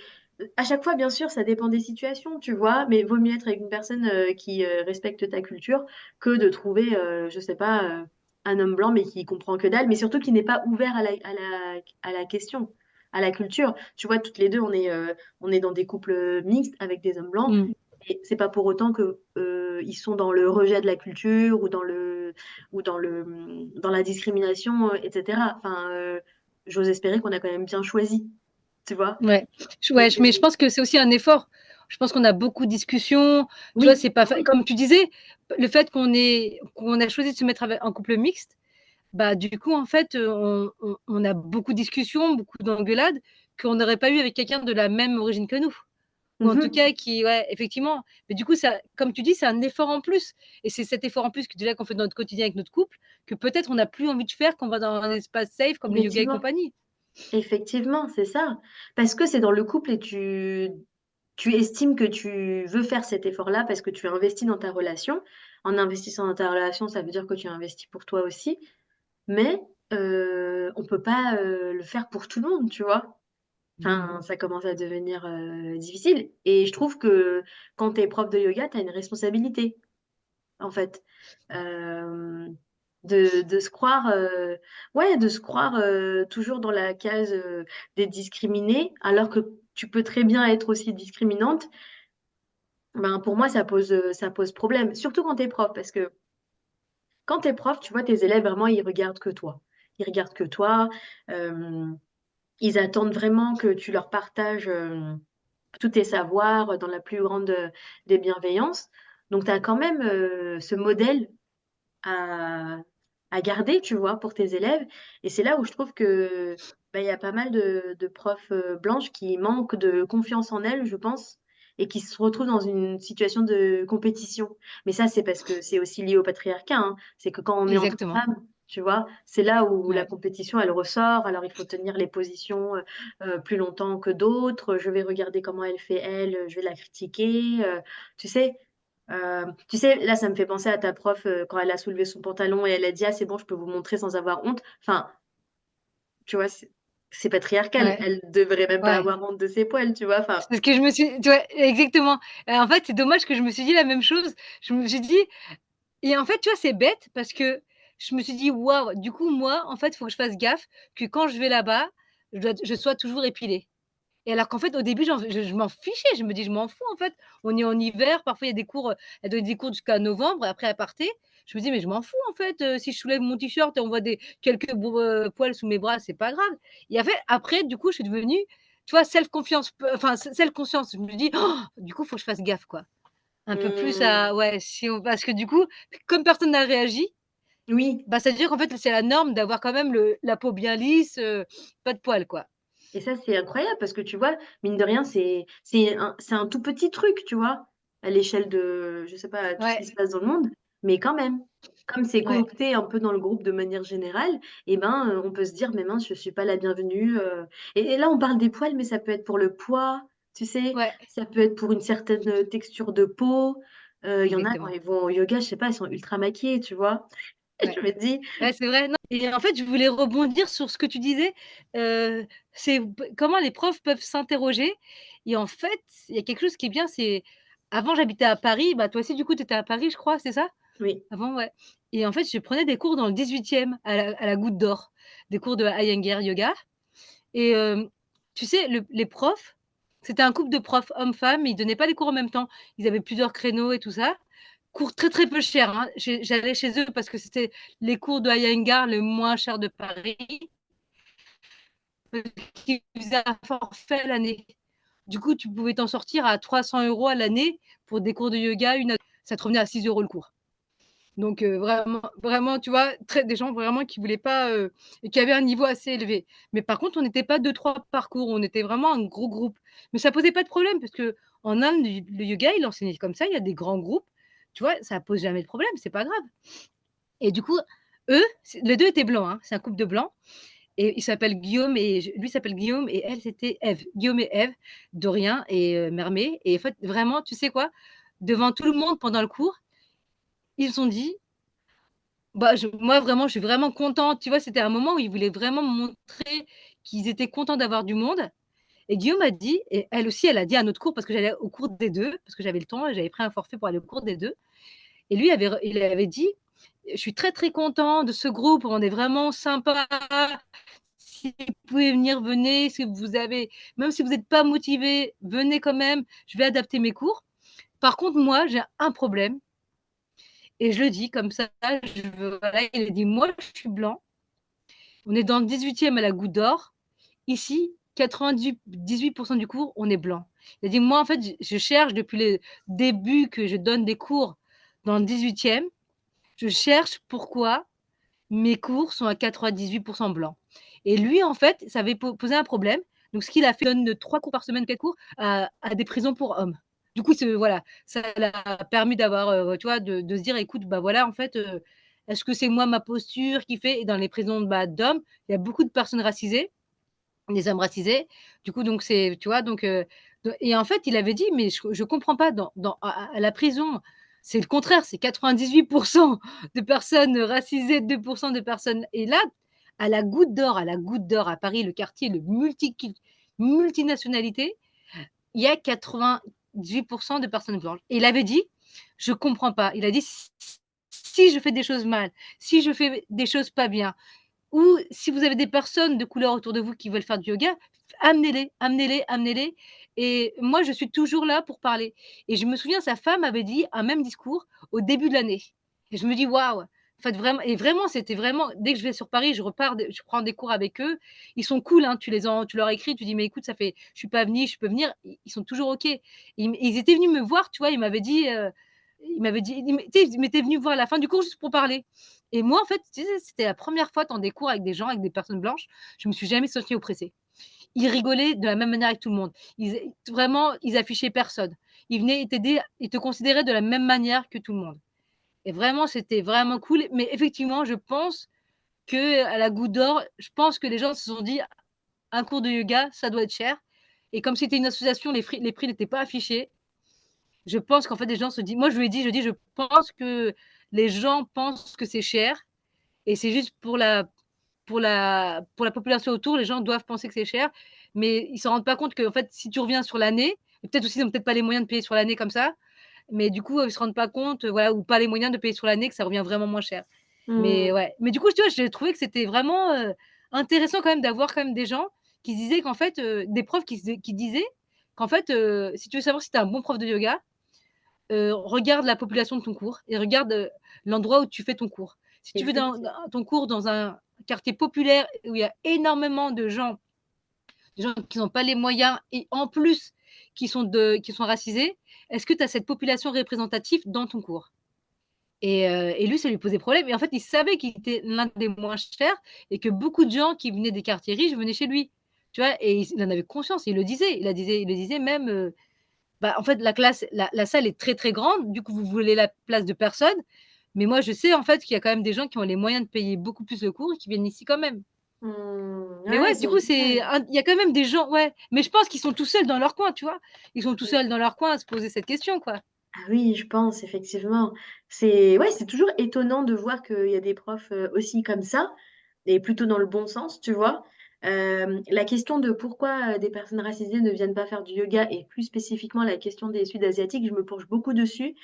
à chaque fois, bien sûr, ça dépend des situations, tu vois, mais vaut mieux être avec une personne qui respecte ta culture que de trouver, je sais pas, un homme blanc mais qui comprend que dalle, mais surtout qui n'est pas ouvert à la question, à la culture. Tu vois, toutes les deux, on est dans des couples mixtes avec des hommes blancs. Mmh. Et c'est pas pour autant que ils sont dans le rejet de la culture ou dans la discrimination, etc. Enfin, j'ose espérer qu'on a quand même bien choisi, tu vois. Ouais, Et mais je pense que c'est aussi un effort. Je pense qu'on a beaucoup de discussions, tu vois? oui, C'est pas fa comme tu disais, le fait qu'on a choisi de se mettre ave en couple mixte, bah, du coup, en fait, on a beaucoup de discussions, beaucoup d'engueulades qu'on n'aurait pas eu avec quelqu'un de la même origine que nous. Ou en tout mhm, cas qui ouais, effectivement. Mais du coup, ça comme tu dis, c'est un effort en plus et c'est cet effort en plus que déjà qu'on fait dans notre quotidien avec notre couple, que peut-être on n'a plus envie de faire quand on va dans un espace safe comme le yoga et effectivement, compagnie. effectivement, c'est ça. Parce que c'est dans le couple et tu estimes que tu veux faire cet effort-là parce que tu investis dans ta relation. En investissant dans ta relation, ça veut dire que tu investis pour toi aussi. Mais on peut pas le faire pour tout le monde, tu vois. Mmh. Enfin, ça commence à devenir difficile. Et je trouve que quand tu es prof de yoga, tu as une responsabilité. en fait. Euh, de se croire, ouais, de se croire toujours dans la case des discriminés, alors que tu peux très bien être aussi discriminante. Ben, pour moi, ça pose problème, surtout quand t'es prof, parce que quand t'es prof, tu vois, tes élèves, vraiment, ils regardent que toi. Ils regardent que toi. euh, Ils attendent vraiment que tu leur partages tous tes savoirs dans la plus grande des bienveillances. Donc, tu as quand même ce modèle à, à garder, tu vois, pour tes élèves. Et c'est là où je trouve que il y a pas mal de profs blanches qui manquent de confiance en elles, je pense, et qui se retrouvent dans une situation de compétition. Mais ça, c'est parce que c'est aussi lié au patriarcat, hein. C'est que quand on est entre Exactement. femmes, tu vois, c'est là où la Ouais. compétition, elle ressort. Alors, il faut tenir les positions plus longtemps que d'autres. Je vais regarder comment elle fait, elle, je vais la critiquer. Tu sais, tu sais, là, ça me fait penser à ta prof quand elle a soulevé son pantalon et elle a dit, ah, c'est bon, je peux vous montrer sans avoir honte. Enfin, tu vois, c'est patriarcal. Ouais. Elle devrait même pas Ouais. avoir honte de ses poils, tu vois. Enfin, C'est ce que je me suis tu vois? Exactement. En fait, c'est dommage que je me suis dit la même chose. Je me suis dit et en fait, tu vois, c'est bête parce que je me suis dit: «Waouh, du coup, moi, en fait, il faut que je fasse gaffe que quand je vais là-bas, je sois toujours épilée». Et alors qu'en fait, au début, je m'en fichais. Je me dis: «Je m'en fous, en fait». On est en hiver, parfois il y a des cours, elle donnait des cours jusqu'à novembre et après elle partait. Je me dis: «Mais je m'en fous, en fait, si je soulève mon t-shirt et on voit des quelques poils sous mes bras, c'est pas grave». Et en fait, après, du coup, je suis devenue, tu vois, self-confiance, enfin, self-conscience. Je me dis: «Oh, du coup, faut que je fasse gaffe, quoi». Un peu plus hum, à ouais, si on parce que du coup, comme personne n'a réagi, oui. bah, ça veut dire qu'en fait, c'est la norme d'avoir quand même la peau bien lisse, pas de poils, quoi. Et ça, c'est incroyable parce que tu vois, mine de rien, c'est un tout petit truc, tu vois, à l'échelle de, je sais pas, tout ce qui se Ouais, passe dans le monde, mais quand même, comme c'est ouais, coopté un peu dans le groupe de manière générale, et ben, on peut se dire, mais mince, je suis pas la bienvenue. Et là, on parle des poils, mais ça peut être pour le poids, tu sais, ouais, ça peut être pour une certaine texture de peau. Il y en a quand exactement. ils vont au yoga, je sais pas, ils sont ultra maquillés, tu vois. Et Ouais. je me dis, Ouais, c'est vrai, non et en fait, je voulais rebondir sur ce que tu disais, heu, c'est comment les profs peuvent s'interroger et en fait, il y a quelque chose qui est bien, c'est avant j'habitais à Paris, bah, toi aussi du coup tu étais à Paris je crois, c'est ça? oui, Avant, ouais et en fait, je prenais des cours dans le 18e à la Goutte d'Or, des cours de Iyengar yoga et tu sais les profs, c'était un couple de profs hommes-femmes, ils donnaient pas les cours en même temps. Ils avaient plusieurs créneaux et tout ça. Cours très, très peu chers, hein. J'allais chez eux parce que c'était les cours de Iyengar le moins cher de Paris, qui faisaient un forfait à l'année. Du coup, tu pouvais t'en sortir à 300 € à l'année pour des cours de yoga, une à ça te revenait à 6 € le cours. Donc vraiment vraiment, tu vois, très des gens vraiment qui voulaient pas, et qui avaient un niveau assez élevé. Mais par contre, on n'était pas deux trois par cours, on était vraiment un gros groupe. Mais ça posait pas de problème parce qu'en Inde, le yoga, il enseignait comme ça, il y a des grands groupes, tu vois? Ça pose jamais de problème, c'est pas grave. Et du coup, eux, les 2 étaient blancs, hein, c'est un couple de blancs et ils s'appellent Guillaume et lui s'appelle Guillaume et elle c'était Ève. Guillaume et Ève, Dorien et Mermé et en fait, vraiment, tu sais quoi? Devant tout le monde pendant le cours, ils ont dit bah, moi vraiment, je suis vraiment contente, tu vois? C'était un moment où ils voulaient vraiment me montrer qu'ils étaient contents d'avoir du monde et Guillaume a dit et elle aussi, elle a dit à notre cours parce que j'allais au cours des 2 parce que j'avais le temps et j'avais pris un forfait pour aller au cours des 2 et lui il avait dit: «Je suis très, très content de ce groupe, on est vraiment sympa. Si vous pouvez venir, venez. Si vous avez même si vous êtes pas motivés, venez quand même, je vais adapter mes cours. Par contre, moi, j'ai un problème» et je le dis comme ça, je voilà, il a dit: «Moi, je suis blanc, on est dans le 18e à la Goutte d'Or. Ici, 98 du cours, on est blanc». Il a dit: «Moi, en fait, je cherche depuis le début que je donne des cours dans le 18e, je cherche pourquoi mes cours sont à 98 blancs» et lui, en fait, ça avait posé un problème. Donc ce qu'il a fait, il donne 3 cours par semaine, 4 cours à des prisons pour hommes. Du coup, voilà, ça l'a permis d'avoir, tu vois, de se dire: «Écoute, bah, voilà, en fait, est-ce que c'est moi, ma posture qui fait» et dans les prisons, bah, d'hommes, il y a beaucoup de personnes racisées, des hommes racisés. Du coup, donc c'est tu vois, donc et en fait, il avait dit: «Mais je comprends pas, à la prison, c'est le contraire, c'est 98 de personnes racisées, 2 de personnes» et là, à la Goutte d'Or à Paris, le quartier, le multinationalité, il y a 98 de personnes blanches et il avait dit Je comprends pas. Il a dit: Si je fais des choses mal, si je fais des choses pas bien, ou si vous avez des personnes de couleur autour de vous qui veulent faire du yoga, amenez-les, amenez-les, amenez-les et moi, je suis toujours là pour parler et je me souviens, sa femme avait dit un même discours au début de l'année et je me dis: «Waouh!» En fait, vraiment et vraiment, c'était vraiment dès que je vais sur Paris, je prends des cours avec eux. Ils sont cool, hein, tu leur écris, tu dis: «Mais écoute, ça fait je suis pas venu, je peux venir?» Ils sont toujours OK. Ils étaient venus me voir, tu vois? Ils m'avaient dit, tu sais, ils m'étaient venus me voir à la fin du cours juste pour parler et moi, en fait, tu sais, c'était la première fois dans des cours avec des gens, avec des personnes blanches, je me suis jamais sentie oppressée. Ils rigolaient de la même manière avec tout le monde. Vraiment, ils affichaient personne. Ils venaient t'aider, ils te considéraient de la même manière que tout le monde et vraiment, c'était vraiment cool mais effectivement, je pense qu'à la Goutte d'Or, je pense que les gens se sont dit: «Un cours de yoga, ça doit être cher» et comme c'était une association, les prix n'étaient pas affichés. Je pense qu'en fait, les gens se disent moi, je lui ai dit, je dis: «Je pense que les gens pensent que c'est cher et c'est juste pour la population autour, les gens doivent penser que c'est cher, mais ils s'en rendent pas compte qu'en fait, si tu reviens sur l'année et peut-être aussi, ils ont peut-être pas les moyens de payer sur l'année comme ça, mais du coup, ils se rendent pas compte, voilà, ou pas les moyens de payer sur l'année, que ça revient vraiment moins cher. Mais Mmh. ouais, mais du coup, tu vois, j'ai trouvé que c'était vraiment, intéressant quand même d'avoir quand même des gens qui se disaient qu'en fait, des profs qui disaient qu'en fait, si tu veux savoir si tu es un bon prof de yoga, regarde la population de ton cours et regarde, l'endroit où tu fais ton cours. Si tu fais Effectivement. dans ton cours dans un quartier populaire où il y a énormément de gens, des gens qui n'ont pas les moyens et en plus qui sont racisés, est-ce que tu as cette population représentative dans ton cours? Et lui, ça lui posait problème et en fait, il savait qu'il était l'un des moins chers et que beaucoup de gens qui venaient des quartiers riches venaient chez lui, tu vois? Et il en avait conscience, il le disait, il le disait même, bah, en fait, la salle est très, très grande, du coup, vous voulez la place de personne, mais moi, je sais, en fait, qu'il y a quand même des gens qui ont les moyens de payer beaucoup plus le cours et qui viennent ici quand même. Mmh. Mais Ouais, ouais, du c'est coup, génial. il y a quand même des gens ouais, mais je pense qu'ils sont tout seuls dans leur coin, tu vois? Ils sont tout seuls dans leur coin à se poser cette question, quoi. Ah oui, je pense effectivement. C'est ouais, c'est toujours étonnant de voir qu'il y a des profs, aussi comme ça et plutôt dans le bon sens, tu vois? La question de pourquoi, des personnes racisées ne viennent pas faire du yoga et plus spécifiquement la question des Sud-asiatiques, je me penche beaucoup dessus.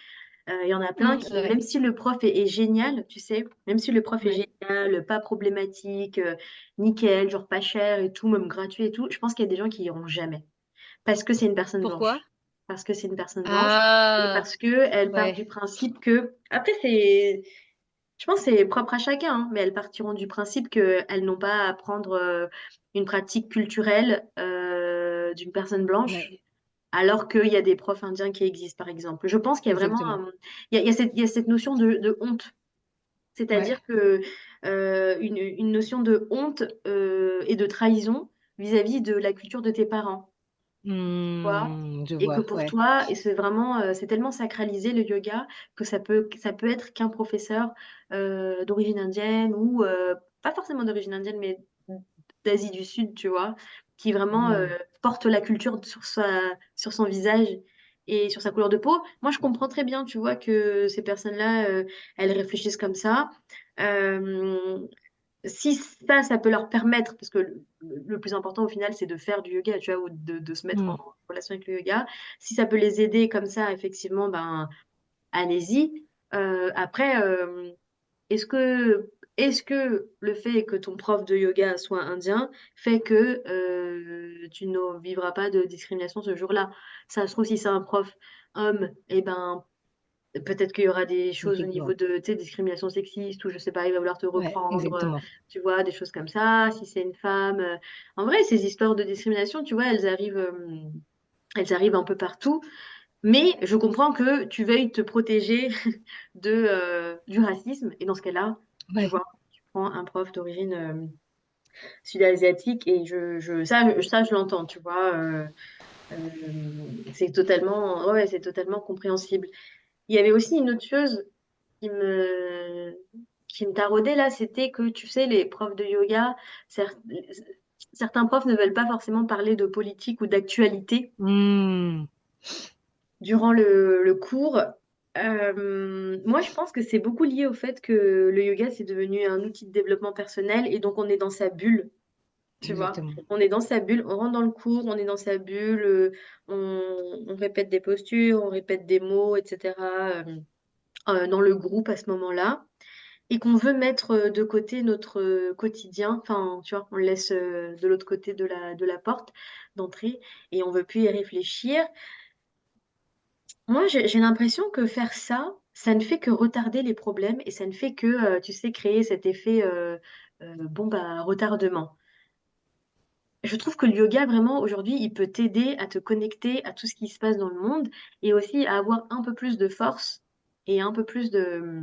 Il y en a plein qui Ouais, même si le prof est génial, tu sais? Même si le prof est ouais. génial, pas problématique, nickel, genre pas cher et tout, même gratuit et tout, je pense qu'il y a des gens qui iront jamais. Parce que c'est une personne Pourquoi? blanche. Parce que c'est une personne blanche et Ah! parce qu'elles partent Ouais. du principe que après c'est je pense que c'est propre à chacun, hein, mais elles partiront du principe qu'elles n'ont pas à apprendre, une pratique culturelle, d'une personne blanche, Ouais, alors qu'il y a des profs indiens qui existent, par exemple. Je pense qu'il y a vraiment, exactement. il y a cette notion de honte. Ouais. C'est-à-dire que, une notion de honte, et de trahison vis-à-vis de la culture de tes parents. Vois? Je Et que vois, pour ouais. toi et c'est vraiment, c'est tellement sacralisé le yoga que ça peut être qu'un professeur, d'origine indienne ou, pas forcément d'origine indienne, mais d'Asie du Sud, tu vois? Qui vraiment, Mmh. porte la culture sur son visage et sur sa couleur de peau. Moi, je comprends très bien, tu vois, que ces personnes-là, elles réfléchissent comme ça. Hem Si ça peut leur permettre parce que le plus important au final, c'est de faire du yoga, tu vois? Ou de se mettre en Mmh. relation avec le yoga. Si ça peut les aider comme ça, effectivement, ben, allez-y. Après, est-ce que est-ce que le fait que ton prof de yoga soit indien fait que, tu ne vivras pas de discrimination ce jour-là? Ça se trouve, si c'est un prof homme et ben, peut-être qu'il y aura des choses au niveau Effectivement. de, tu sais, discrimination sexiste ou je sais pas, il va vouloir te Ouais, reprendre, exactement. tu vois? Des choses comme ça. Si c'est une femme, en vrai, ces histoires de discrimination, tu vois, elles arrivent un peu partout. Mais je comprends que tu veuilles te protéger du racisme et dans ce cas-là, tu Ouais, vois, tu prends un prof d'origine, sud-asiatique et ça je l'entends, tu vois? C'est totalement ouais, c'est totalement compréhensible. Il y avait aussi une autre chose qui me qui me taraudait là, c'était que, tu sais, les profs de yoga, cer certains profs ne veulent pas forcément parler de politique ou d'actualité mmh. durant le cours. Moi, je pense que c'est beaucoup lié au fait que le yoga, c'est devenu un outil de développement personnel et donc on est dans sa bulle. tu vois? exactement. On est dans sa bulle, on rentre dans le cours, on est dans sa bulle, on répète des postures, on répète des mots, et cetera, dans le groupe à ce moment-là et qu'on veut mettre, de côté notre, quotidien, enfin, tu vois? On le laisse, de l'autre côté de la porte d'entrée et on veut plus y réfléchir. Moi, j'ai l'impression que faire ça, ça ne fait que retarder les problèmes et ça ne fait que, tu sais, créer cet effet, bon, bah, retardement. Je trouve que le yoga, vraiment, aujourd'hui, il peut t'aider à te connecter à tout ce qui se passe dans le monde et aussi à avoir un peu plus de force et un peu plus de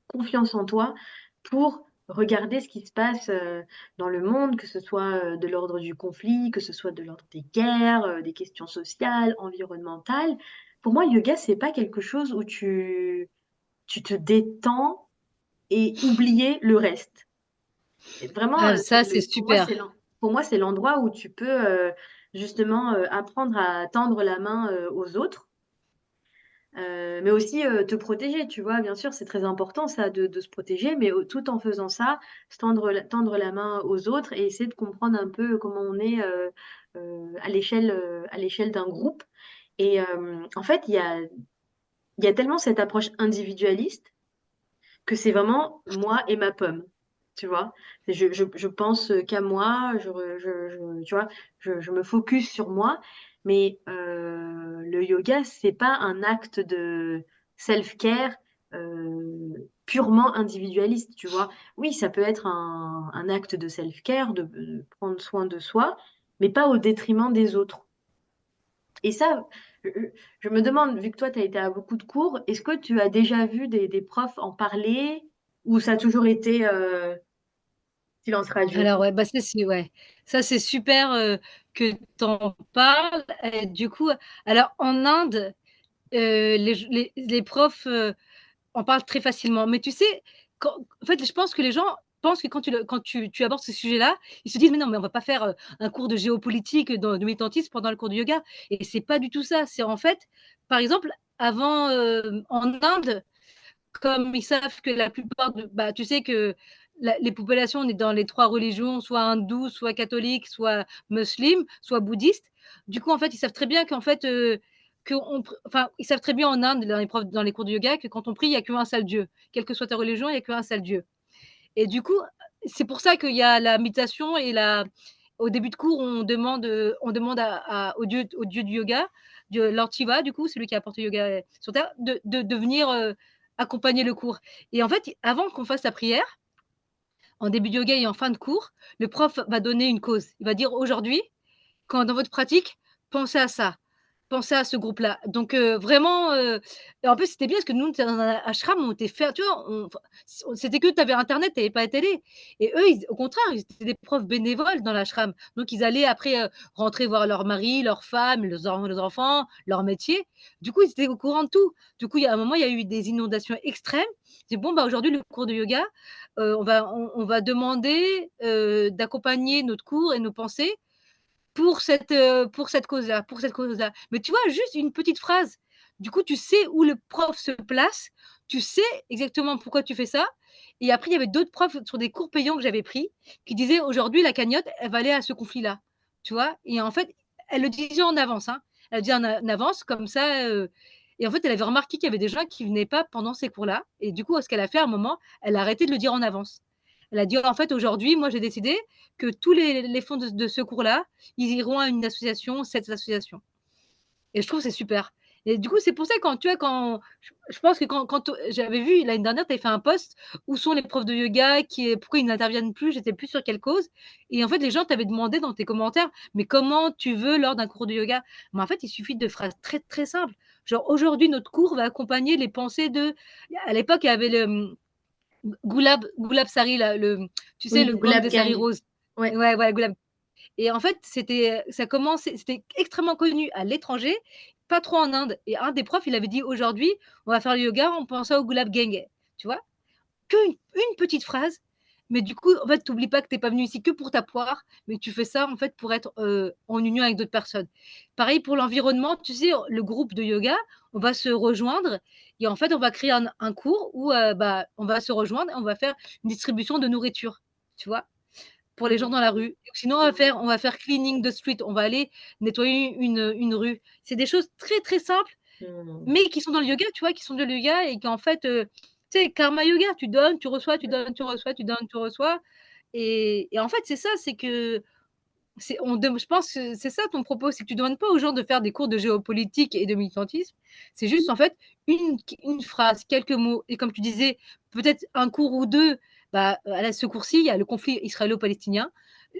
confiance en toi pour regarder ce qui se passe dans le monde, que ce soit de l'ordre du conflit, que ce soit de l'ordre des guerres, des questions sociales, environnementales. Pour moi, le yoga, c'est pas quelque chose où tu te détends et oublier le reste. Et vraiment, Ah ça, c'est super. pour moi, c'est l'endroit où tu peux, justement, apprendre à tendre la main, aux autres, mais aussi, te protéger, tu vois? Bien sûr, c'est très important ça de se protéger, mais tout en faisant ça, se tendre la main aux autres et essayer de comprendre un peu comment on est, à l'échelle d'un groupe et en fait, il y a tellement cette approche individualiste que c'est vraiment moi et ma pomme, tu vois? Je pense, qu'à moi, tu vois? Je me focus sur moi, mais le yoga, c'est pas un acte de self-care, purement individualiste, tu vois? Oui, ça peut être un acte de self-care, de prendre soin de soi, mais pas au détriment des autres. Et ça, je me demande, vu que toi, tu as été à beaucoup de cours, est-ce que tu as déjà vu des profs en parler ou ça a toujours été silence radio? Alors ouais, bah, ça c'est super, que tu en parles et du coup, alors en Inde, les profs, en parlent très facilement. Mais tu sais, en fait, je pense que les gens pensent que quand tu abordes ce sujet-là, ils se disent: «Mais non, mais on va pas faire, un cours de géopolitique, de militantisme pendant le cours de yoga» et c'est pas du tout ça. C'est en fait, par exemple, avant, en Inde, comme ils savent que la plupart de bah, tu sais que les populations, on est dans les 3 religions, soit hindoues, soit catholiques, soit musulmanes, soit bouddhistes. Du coup, en fait, ils savent très bien qu'en fait, enfin, ils savent très bien en Inde, dans les cours de yoga, que quand on prie, il y a qu'un seul Dieu. Quelle que soit ta religion, il y a qu'un seul Dieu. Et du coup, c'est pour ça qu'il y a la méditation et la au début de cours, on demande au dieu du yoga, Lord Shiva, du coup, celui qui a apporté le yoga sur terre, de venir, accompagner le cours. Et en fait, avant qu'on fasse la prière, en début de yoga et en fin de cours, le prof va donner une cause. Il va dire: «Aujourd'hui, quand dans votre pratique, pensez à ça, pensez à ce groupe-là». Donc vraiment, et en plus, c'était bien parce que nous, on était dans un ashram, on était tu vois? C'était que tu avais internet, tu avais pas la télé et eux, au contraire, ils étaient des profs bénévoles dans l'ashram. Donc ils allaient après, rentrer voir leur mari, leur femme, leurs enfants, leur métier. Du coup, ils étaient au courant de tout. Du coup, il y a un moment, il y a eu des inondations extrêmes. J'ai dit: «Bon, bah, aujourd'hui, le cours de yoga, on va demander, d'accompagner notre cours et nos pensées pour cette cause-là, pour cette cause-là». Mais tu vois, juste une petite phrase. Du coup, tu sais où le prof se place, tu sais exactement pourquoi tu fais ça et après il y avait d'autres profs sur des cours payants que j'avais pris qui disaient: «Aujourd'hui la cagnotte, elle va aller à ce conflit-là». Tu vois? Et en fait, elle le disait en avance, hein. Elle le disait en avance comme ça, et en fait, elle avait remarqué qu'il y avait des gens qui venaient pas pendant ces cours-là et du coup, ce qu'elle a fait à un moment, elle a arrêté de le dire en avance. Elle a dit: «En fait, aujourd'hui, moi, j'ai décidé que tous les fonds de ce cours-là, ils iront à une association, cette association». Et je trouve que c'est super. Et du coup, c'est pour ça quand tu vois, quand je pense que j'avais vu l'année dernière, tu avais fait un post: «Où sont les profs de yoga? Pourquoi ils n'interviennent plus?» J'étais plus sur quelle cause et en fait, les gens t'avaient demandé dans tes commentaires: «Mais comment tu veux lors d'un cours de yoga?» Mais en fait, il suffit de phrases très, très simples. Genre: «Aujourd'hui, notre cours va accompagner les pensées de». À l'époque, il y avait le, Gulab Sari là, tu sais, Oui, le gang Gulab des Sari Gang. roses. Ouais. Ouais, ouais, Gulab. Et en fait, c'était extrêmement connu à l'étranger, pas trop en Inde et un des profs, il avait dit: «Aujourd'hui, on va faire le yoga en pensant au Gulab Gang». Tu vois? Une petite phrase, mais du coup, en fait, tu oublies pas que tu es pas venu ici que pour ta poire, mais tu fais ça, en fait, pour être, en union avec d'autres personnes. Pareil pour l'environnement, tu sais, le groupe de yoga, on va se rejoindre et en fait, on va créer un cours où, bah, on va se rejoindre et on va faire une distribution de nourriture, tu vois? pour les gens Mmh. dans la rue. Sinon, Mmh. on va faire cleaning the street, on va aller nettoyer une rue. C'est des choses très, très simples, Mmh. mais qui sont dans le yoga, tu vois? Qui sont dans le yoga et qu'en fait, tu sais, karma yoga, tu donnes, tu reçois, tu donnes, tu reçois, tu donnes, tu reçois et en fait, c'est ça, c'est que c'est on dem je pense que c'est ça ton propos, c'est que tu demandes pas aux gens de faire des cours de géopolitique et de militantisme. C'est juste en fait une phrase, quelques mots et comme tu disais, peut-être un cours ou 2. Bah, à la ce cours-ci, il y a le conflit israélo-palestinien.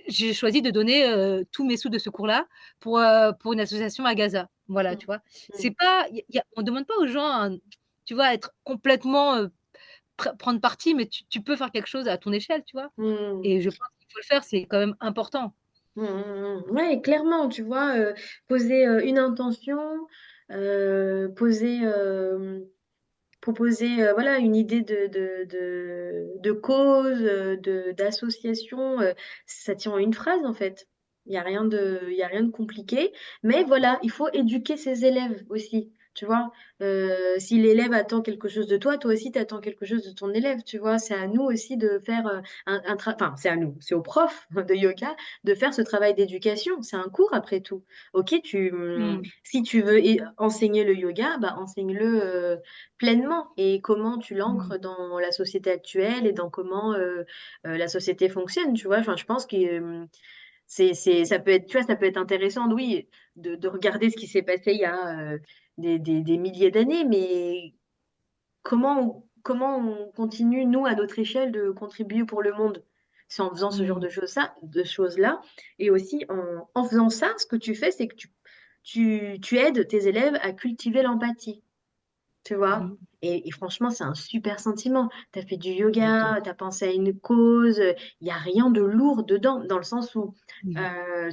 J'ai choisi de donner, tous mes sous de ce cours-là pour une association à Gaza. Voilà, Mmh. tu vois? C'est Mmh. pas y a on demande pas aux gens tu vois, être complètement, prendre parti, mais tu peux faire quelque chose à ton échelle, tu vois? Mmh. Et je pense qu'il faut le faire, c'est quand même important. Mmh mh, mmh. Ouais, clairement, tu vois, poser, une intention, poser, proposer, voilà, une idée de cause, de d'association, ça tient en une phrase, en fait. Il y a rien de compliqué, mais voilà, il faut éduquer ses élèves aussi, tu vois? Si l'élève attend quelque chose de toi, toi aussi tu attends quelque chose de ton élève, tu vois? C'est à nous aussi de faire, un tra enfin, c'est à nous, c'est aux profs de yoga de faire ce travail d'éducation. C'est un cours après tout. OK, Mmh. si tu veux enseigner le yoga, bah, enseigne-le, pleinement et comment tu Mmh. l'ancres dans la société actuelle et dans comment, la société fonctionne, tu vois? Enfin, je pense que, c'est ça peut être tu vois, ça peut être intéressant, oui, de regarder ce qui s'est passé il y a, des milliers d'années, mais comment on continue, nous, à notre échelle, de contribuer pour le monde? C'est en faisant ce genre Mmh. de choses-là et aussi en faisant ça, ce que tu fais, c'est que tu aides tes élèves à cultiver l'empathie. Tu vois? Mmh. Et franchement, c'est un super sentiment. Tu as fait du yoga, Exactement. tu as pensé à une cause, il y a rien de lourd dedans, dans le sens où, Mmh.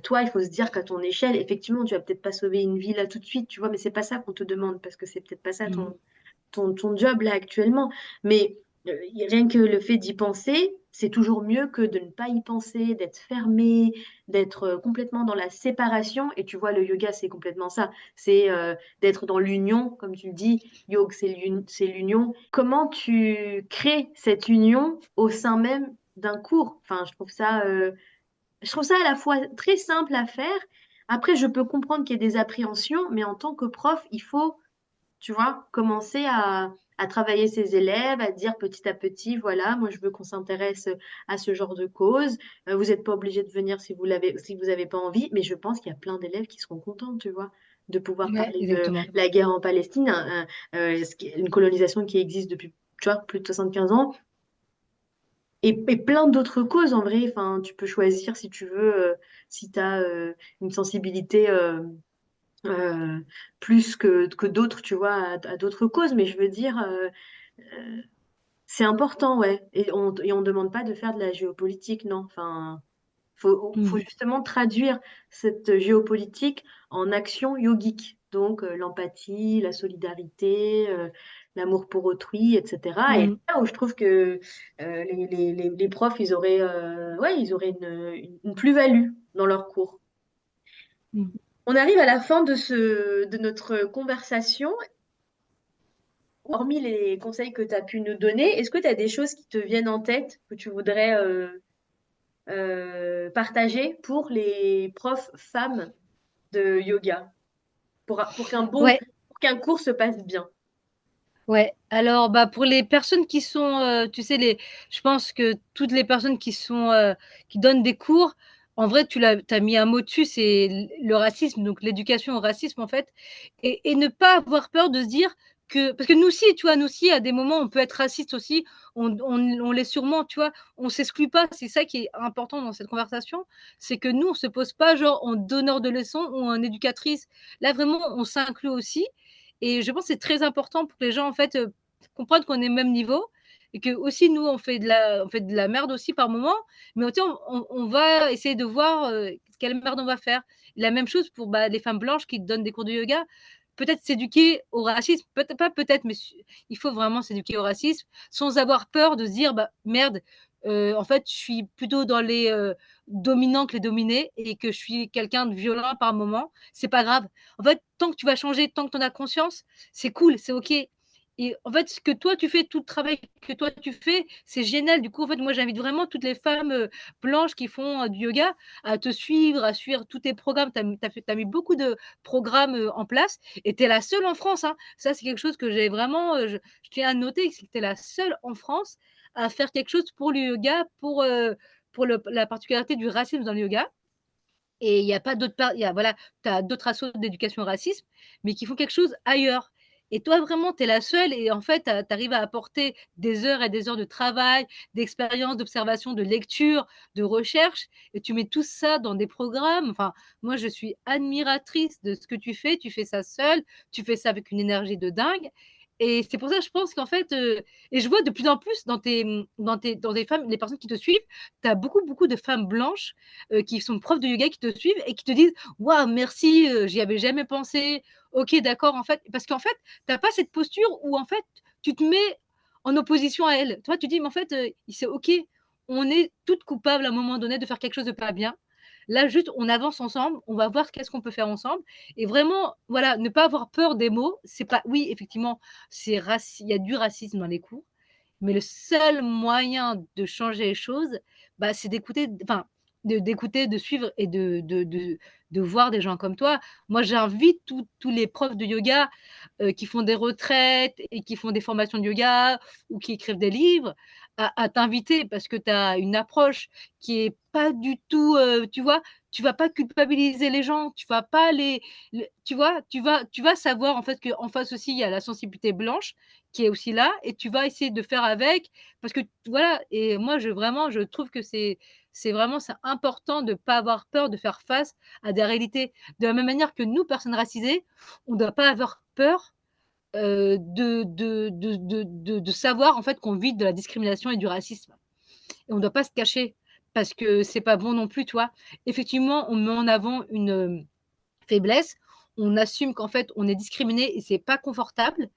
toi, il faut se dire qu'à ton échelle, effectivement, tu vas peut-être pas sauver une vie là tout de suite, tu vois? Mais c'est pas ça qu'on te demande parce que c'est peut-être pas ça Mmh. ton job là actuellement. Mais, rien que le fait d'y penser, c'est toujours mieux que de ne pas y penser, d'être fermé, d'être, complètement dans la séparation et tu vois, le yoga, c'est complètement ça. C'est, d'être dans l'union, comme tu le dis, yog, c'est l'union. Comment tu crées cette union au sein même d'un cours? Enfin, je trouve ça à la fois très simple à faire. Après, je peux comprendre qu'il y ait des appréhensions, mais en tant que prof, il faut tu vois? Commencer à travailler ses élèves, à dire petit à petit: «Voilà, moi je veux qu'on s'intéresse, à ce genre de cause. Vous êtes pas obligés de venir si vous avez pas envie». Mais je pense qu'il y a plein d'élèves qui seront contents, tu vois? De pouvoir Ouais, parler de exactement. la guerre en Palestine, ce qui est une colonisation qui existe depuis, tu vois, plus de 75 ans et plein d'autres causes en vrai. Enfin, tu peux choisir si tu veux, si tu as, une sensibilité, Heu, plus que d'autres, tu vois, à d'autres causes, mais je veux dire, c'est important, ouais et on demande pas de faire de la géopolitique, non. Enfin, faut Mmh. justement traduire cette géopolitique en action yogique. Donc l'empathie, la solidarité, l'amour pour autrui et cetera et Mmh. c'est là où je trouve que, les profs, ils auraient, ouais, ils auraient une plus-value dans leurs cours. Mmh. On arrive à la fin de notre conversation. Hormis les conseils que tu as pu nous donner, est-ce que tu as des choses qui te viennent en tête que tu voudrais, partager pour les profs femmes de yoga? Ouais, Pour qu'un cours se passe bien? ouais. Alors, bah, pour les personnes qui sont, tu sais, je pense que toutes les personnes qui donnent des cours, en vrai, tu as mis un mot dessus, c'est le racisme, donc l'éducation au racisme, en fait et ne pas avoir peur de se dire que parce que nous aussi, tu vois, nous aussi, à des moments, on peut être raciste aussi, on l'est sûrement, tu vois? On s'exclut pas, c'est ça qui est important dans cette conversation, c'est que nous, on se pose pas genre en donneur de leçons ou en éducatrice. Là, vraiment, on s'inclut aussi et je pense que c'est très important pour que les gens, en fait, comprennent qu'on est au même niveau et que aussi nous, on fait de la merde aussi par moment, mais tu sais, on va essayer de voir, quelle merde on va faire. La même chose pour, bah, les femmes blanches qui donnent des cours de yoga. Peut-être s'éduquer au racisme, peut-être pas peut-être, mais il faut vraiment s'éduquer au racisme sans avoir peur de se dire: «Bah, merde, en fait, je suis plutôt dans les, dominants que les dominés et que je suis quelqu'un de violent par moment». C'est pas grave. En fait, tant que tu vas changer, tant que tu en as conscience, c'est cool, c'est OK. et en fait, ce que toi tu fais, tout le travail que toi tu fais, c'est génial. Du coup, en fait, moi, j'invite vraiment toutes les femmes, blanches qui font, du yoga à te suivre, à suivre tous tes programmes. Tu as mis beaucoup de programmes, en place et tu es la seule en France, hein. Ça, c'est quelque chose que j'ai vraiment, je tiens à noter, c'est que tu es la seule en France à faire quelque chose pour le yoga, pour le la particularité du racisme dans le yoga. Et il y a pas d'autres il y a voilà, tu as d'autres assos d'éducation au racisme, mais qui font quelque chose ailleurs. Et toi, vraiment, tu es la seule et en fait, tu arrives à apporter des heures et des heures de travail, d'expérience, d'observation, de lecture, de recherche et tu mets tout ça dans des programmes. Enfin, moi, je suis admiratrice de ce que tu fais ça seule, tu fais ça avec une énergie de dingue et c'est pour ça que je pense qu'en fait, et je vois de plus en plus dans tes femmes les personnes qui te suivent, tu as beaucoup, beaucoup de femmes blanches qui sont profs de yoga qui te suivent et qui te disent: «Waouh, merci, j'y avais jamais pensé. OK, d'accord», en fait, parce qu'en fait, tu as pas cette posture où en fait, tu te mets en opposition à elles. Toi, tu dis: «Mais en fait, c'est OK, on est toutes coupables à un moment donné de faire quelque chose de pas bien. Là, juste, on avance ensemble, on va voir qu'est-ce qu'on peut faire ensemble» et vraiment, voilà, ne pas avoir peur des mots. C'est pas oui, effectivement, il y a du racisme dans les cours, mais le seul moyen de changer les choses, bah, c'est d'écouter, enfin, d'écouter, de suivre et de voir des gens comme toi. Moi, j'invite tous les profs de yoga, qui font des retraites et qui font des formations de yoga ou qui écrivent des livres à t'inviter parce que tu as une approche qui est pas du tout, tu vois? Tu vas pas culpabiliser les gens, tu vas pas tu vois? Tu vas savoir en fait qu'en face aussi, il y a la sensibilité blanche qui est aussi là et tu vas essayer de faire avec parce que voilà et moi je trouve que c'est vraiment c'est important de pas avoir peur de faire face à des réalités. De la même manière que nous, personnes racisées, on doit pas avoir peur, de savoir en fait qu'on vit de la discrimination et du racisme et on doit pas se cacher parce que c'est pas bon non plus, tu vois? Effectivement, on met en avant une, faiblesse, on assume qu'en fait on est discriminé et c'est pas confortable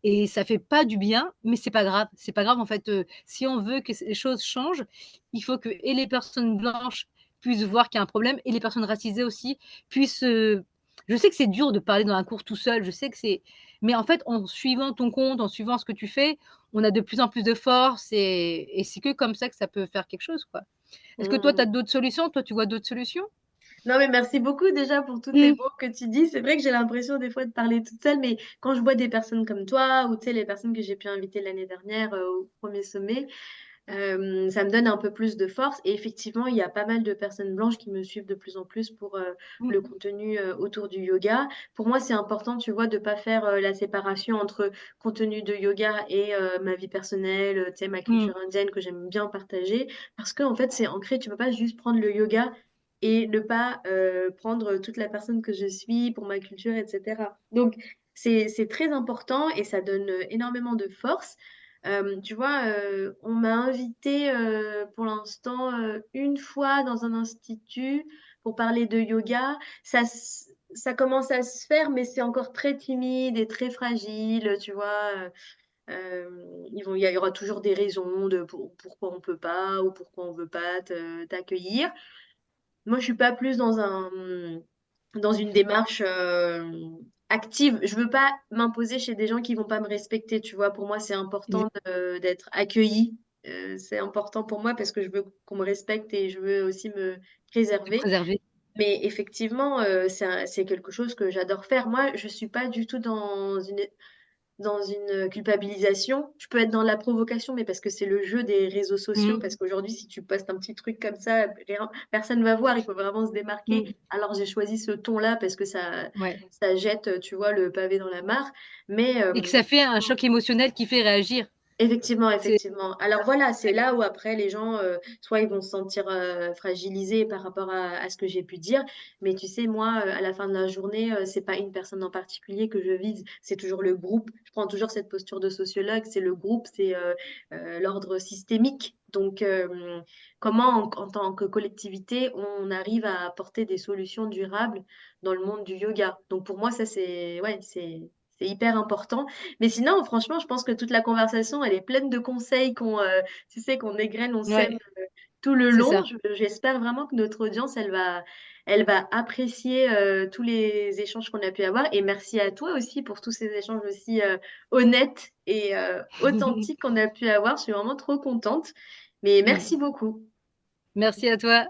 et ça fait pas du bien, mais c'est pas grave. C'est pas grave en fait, si on veut que les choses changent, il faut que et les personnes blanches puissent voir qu'il y a un problème et les personnes racisées aussi puissent, je sais que c'est dur de parler dans un cours tout seul, je sais que c'est mais en fait, en suivant ton compte, en suivant ce que tu fais, on a de plus en plus de force et c'est que comme ça que ça peut faire quelque chose, quoi. Est-ce que toi, tu as Mmh. d'autres solutions? Toi, tu vois d'autres solutions? Non, mais merci beaucoup déjà pour tous tes Mmh, mots que tu dis. C'est vrai que j'ai l'impression des fois de parler toute seule, mais quand je vois des personnes comme toi ou tu sais, les personnes que j'ai pu inviter l'année dernière au premier sommet, ça me donne un peu plus de force. Et effectivement, il y a pas mal de personnes blanches qui me suivent de plus en plus pour mmh, le contenu autour du yoga. Pour moi, c'est important, tu vois, de pas faire la séparation entre contenu de yoga et ma vie personnelle, tu sais, ma mmh, culture indienne que j'aime bien partager, parce que en fait, c'est ancré. Tu peux pas juste prendre le yoga et ne pas prendre toute la personne que je suis pour ma culture, etc. Donc, c'est très important et ça donne énormément de force. Tu vois, on m'a invitée pour l'instant une fois dans un institut pour parler de yoga. Ça commence à se faire, mais c'est encore très timide et très fragile, tu vois. Il y aura toujours des raisons pourquoi on peut pas ou pourquoi on veut pas t'accueillir. Moi, je suis pas plus dans une démarche active. Je veux pas m'imposer chez des gens qui vont pas me respecter, tu vois. Pour moi, c'est important d'être accueillie. C'est important pour moi parce que je veux qu'on me respecte et je veux aussi me te préserver. préserver. Mais effectivement, c'est quelque chose que j'adore faire. Moi, je suis pas du tout dans une culpabilisation. Je peux être dans la provocation, mais parce que c'est le jeu des réseaux sociaux. Mmh, Parce qu'aujourd'hui, si tu postes un petit truc comme ça, personne ne va voir. Il faut vraiment se démarquer. mmh, Alors, j'ai choisi ce ton-là parce que ça, ouais. ça jette, tu vois, le pavé dans la mare. Mais Et que ça fait un choc émotionnel qui fait réagir. effectivement, C'est effectivement. Alors voilà, c'est ouais. là où après les gens, soit ils vont se sentir fragilisés par rapport à ce que j'ai pu dire, mais tu sais, moi, à la fin de la journée, c'est pas une personne en particulier que je vise, c'est toujours le groupe. Je prends toujours cette posture de sociologue, c'est le groupe, c'est l'ordre systémique. Donc, comment en tant que collectivité, on arrive à apporter des solutions durables dans le monde du yoga. Donc pour moi, ça c'est ouais, c'est hyper important. Mais sinon, franchement, je pense que toute la conversation, elle est pleine de conseils tu sais, qu'on égrène, on sème Ouais. tout le c'est long. ça. J'espère vraiment que notre audience, elle va apprécier tous les échanges qu'on a pu avoir. Et merci à toi aussi pour tous ces échanges aussi honnêtes et authentiques qu'on a pu avoir. Je suis vraiment trop contente. Mais merci beaucoup. Merci à toi.